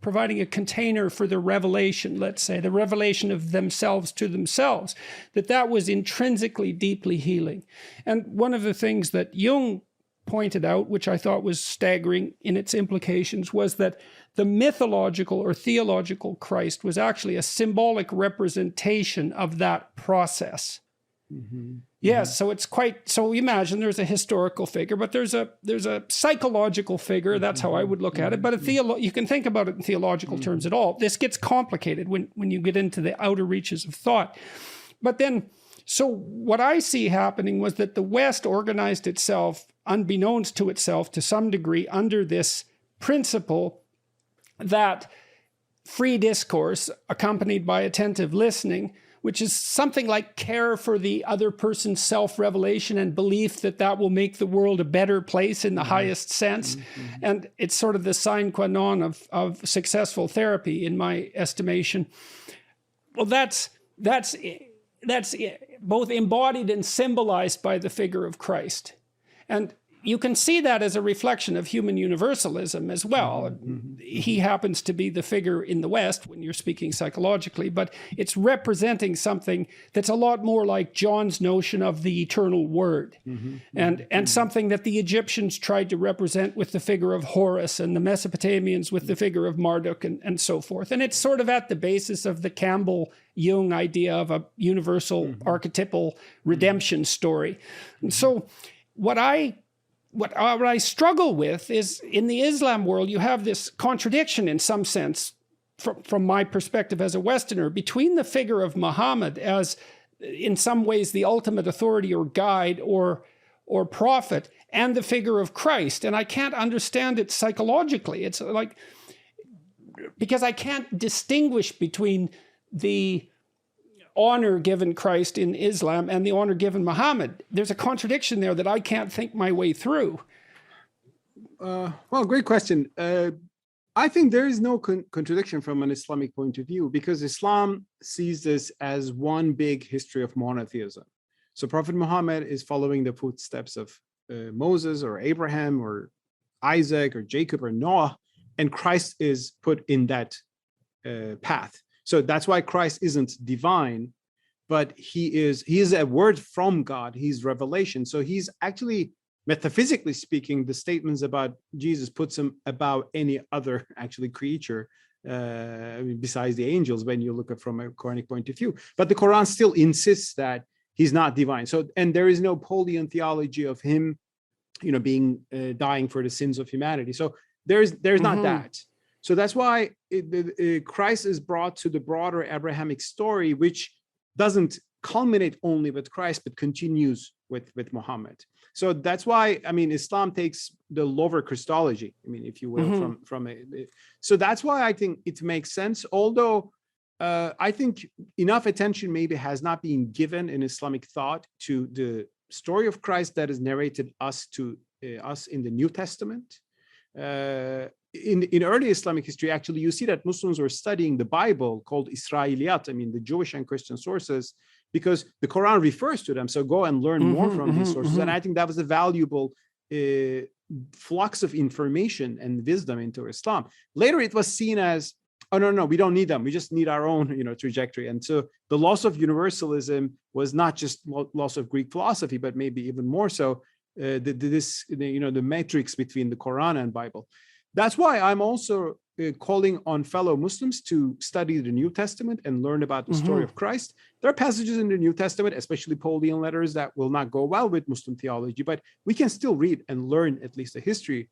providing a container for the revelation, let's say, the revelation of themselves to themselves, that was intrinsically deeply healing. And one of the things that Jung pointed out, which I thought was staggering in its implications, was that the mythological or theological Christ was actually a symbolic representation of that process. Mm-hmm. Yes, so it's quite, so imagine there's a historical figure, but there's a psychological figure. That's how I would look at it. But you can think about it in theological terms at all. This gets complicated when you get into the outer reaches of thought. But then, so what I see happening was that the West organized itself, unbeknownst to itself to some degree, under this principle that free discourse accompanied by attentive listening, which is something like care for the other person's self-revelation and belief that will make the world a better place in the highest sense. And it's sort of the sine qua non of successful therapy, in my estimation. Well, that's both embodied and symbolized by the figure of Christ. And you can see that as a reflection of human universalism as well. He happens to be the figure in the West when you're speaking psychologically, but it's representing something that's a lot more like John's notion of the eternal word, and something that the Egyptians tried to represent with the figure of Horus, and the Mesopotamians with the figure of Marduk, and so forth. And it's sort of at the basis of the Campbell-Jung idea of a universal archetypal redemption story. And so what I struggle with is, in the Islam world, you have this contradiction in some sense, from my perspective as a Westerner, between the figure of Muhammad as, in some ways, the ultimate authority or guide or prophet, and the figure of Christ. And I can't understand it psychologically. It's like, because I can't distinguish between the honor given Christ in Islam and the honor given Muhammad. There's a contradiction there that I can't think my way through. Well, great question. I think there is no contradiction from an Islamic point of view, because Islam sees this as one big history of monotheism. So Prophet Muhammad is following the footsteps of Moses or Abraham or Isaac or Jacob or Noah, and Christ is put in that path. So that's why Christ isn't divine, but he is a word from God. He's revelation. So he's actually, metaphysically speaking, the statements about Jesus puts him above any other actually creature besides the angels, when you look at from a Quranic point of view. But the Quran still insists that he's not divine. So, and there is no Pauline theology of him, being dying for the sins of humanity. So there's not that. So that's why Christ is brought to the broader Abrahamic story, which doesn't culminate only with Christ, but continues with Muhammad. So that's why, I mean, Islam takes the lower Christology, I mean, if you will, from so that's why I think it makes sense. Although I think enough attention maybe has not been given in Islamic thought to the story of Christ that is narrated us in the New Testament. In early Islamic history, actually, you see that Muslims were studying the Bible called Israeliyat, I mean, the Jewish and Christian sources, because the Quran refers to them. So go and learn more from these sources. And I think that was a valuable flux of information and wisdom into Islam. Later, it was seen as, oh, no, we don't need them. We just need our own, trajectory. And so the loss of universalism was not just loss of Greek philosophy, but maybe even more so the matrix between the Quran and Bible. That's why I'm also calling on fellow Muslims to study the New Testament and learn about the story of Christ. There are passages in the New Testament, especially Pauline letters, that will not go well with Muslim theology, but we can still read and learn at least the history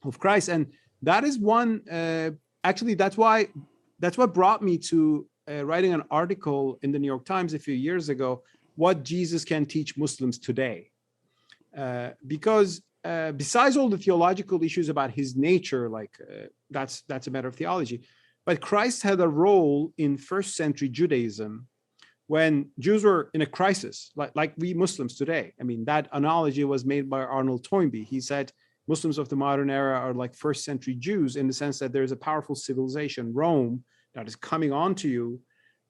of Christ. And that is one, actually, that's what brought me to writing an article in the New York Times a few years ago, what Jesus can teach Muslims today. Because besides all the theological issues about his nature, that's a matter of theology, but Christ had a role in first century Judaism when Jews were in a crisis, like we Muslims today. I mean, that analogy was made by Arnold Toynbee. He said Muslims of the modern era are like first century Jews in the sense that there's a powerful civilization, Rome, that is coming onto you,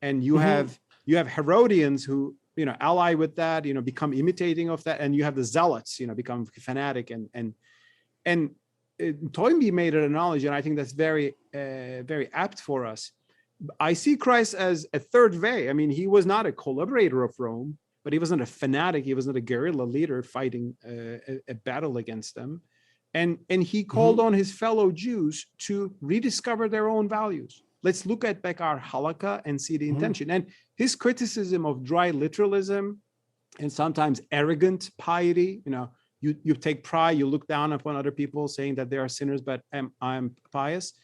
and you have Herodians who ally with that, become imitating of that, and you have the zealots, become fanatic, and Toynbee made an analogy, and I think that's very, very apt for us. I see Christ as a third way. I mean, he was not a collaborator of Rome, but he wasn't a fanatic. He wasn't a guerrilla leader fighting a battle against them, and he called on his fellow Jews to rediscover their own values. Let's look at back our halakha and see the intention. And his criticism of dry literalism and sometimes arrogant piety, you take pride, you look down upon other people saying that they are sinners, but I'm pious.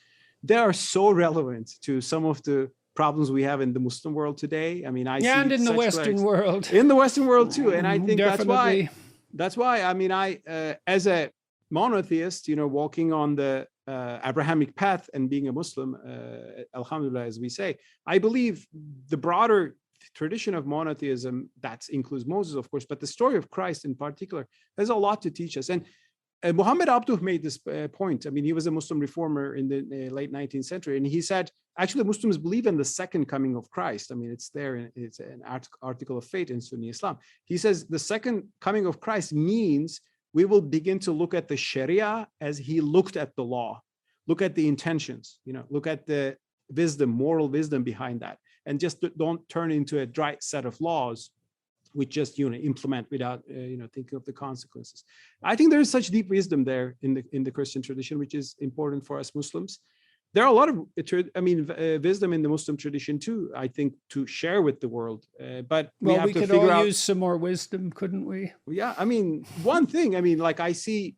They are so relevant to some of the problems we have in the Muslim world today. I mean, and in the Western world. In the Western world too. And I think Definitely. that's why, I mean, as a monotheist, walking on the Abrahamic path and being a Muslim, alhamdulillah, as we say, I believe the broader tradition of monotheism, that includes Moses, of course, but the story of Christ in particular has a lot to teach us. And Muhammad Abduh made this point. I mean, he was a Muslim reformer in the late 19th century, and he said, actually, Muslims believe in the second coming of Christ. I mean, it's there, it's an article of faith in Sunni Islam. He says the second coming of Christ means we will begin to look at the Sharia as he looked at the law, look at the intentions, look at the wisdom, moral wisdom behind that, and just don't turn into a dry set of laws which just implement without thinking of the consequences. I think there is such deep wisdom there in the Christian tradition, which is important for us Muslims. There are a lot of wisdom in the Muslim tradition too, I think, to share with the world. But we could all use some more wisdom, couldn't we? Yeah, I mean, one thing, like I see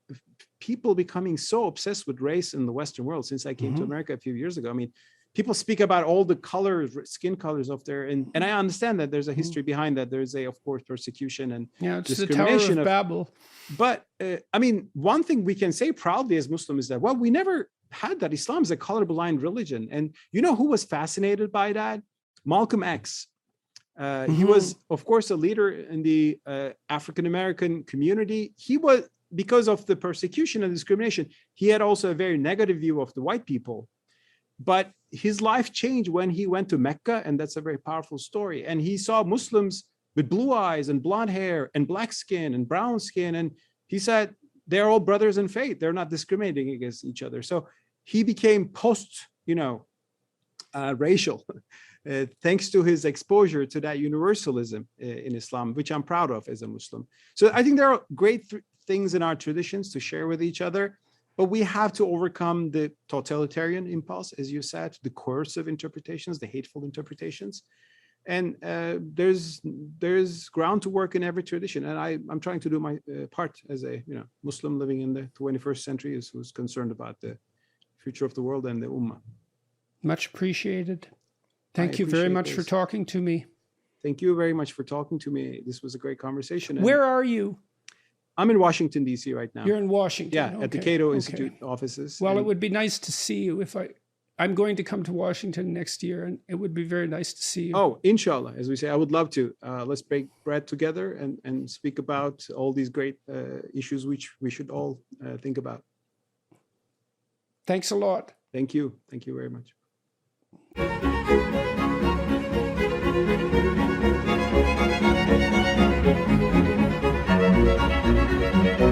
people becoming so obsessed with race in the Western world since I came to America a few years ago. I mean, people speak about all the colors, skin colors of their, and I understand that there's a history behind that. There's of course, persecution and it's discrimination the Tower of Babel. But I mean, one thing we can say proudly as Muslims is that, well, we never had that. Islam is a colorblind religion. And who was fascinated by that? Malcolm X. He was, of course, a leader in the African-American community. He was, because of the persecution and discrimination, he had also a very negative view of the white people. But his life changed when he went to Mecca, and that's a very powerful story. And he saw Muslims with blue eyes and blonde hair and black skin and brown skin. And he said, they're all brothers in faith. They're not discriminating against each other. So he became racial, thanks to his exposure to that universalism in Islam, which I'm proud of as a Muslim. So I think there are great things in our traditions to share with each other, but we have to overcome the totalitarian impulse, as you said, the coercive interpretations, the hateful interpretations. And there's ground to work in every tradition. And I'm trying to do my part as a Muslim living in the 21st century who's concerned about the future of the world and the Ummah. Much appreciated. Thank you very much for talking to me. Thank you very much for talking to me. This was a great conversation. Where are you? I'm in Washington, D.C. right now. You're in Washington? Yeah, at the Cato Institute offices. Well, it would be nice to see you if I'm going to come to Washington next year, and it would be very nice to see you. Oh, inshallah, as we say, I would love to. Let's break bread together and speak about all these great issues which we should all think about. Thanks a lot. Thank you. Thank you very much. Thank you.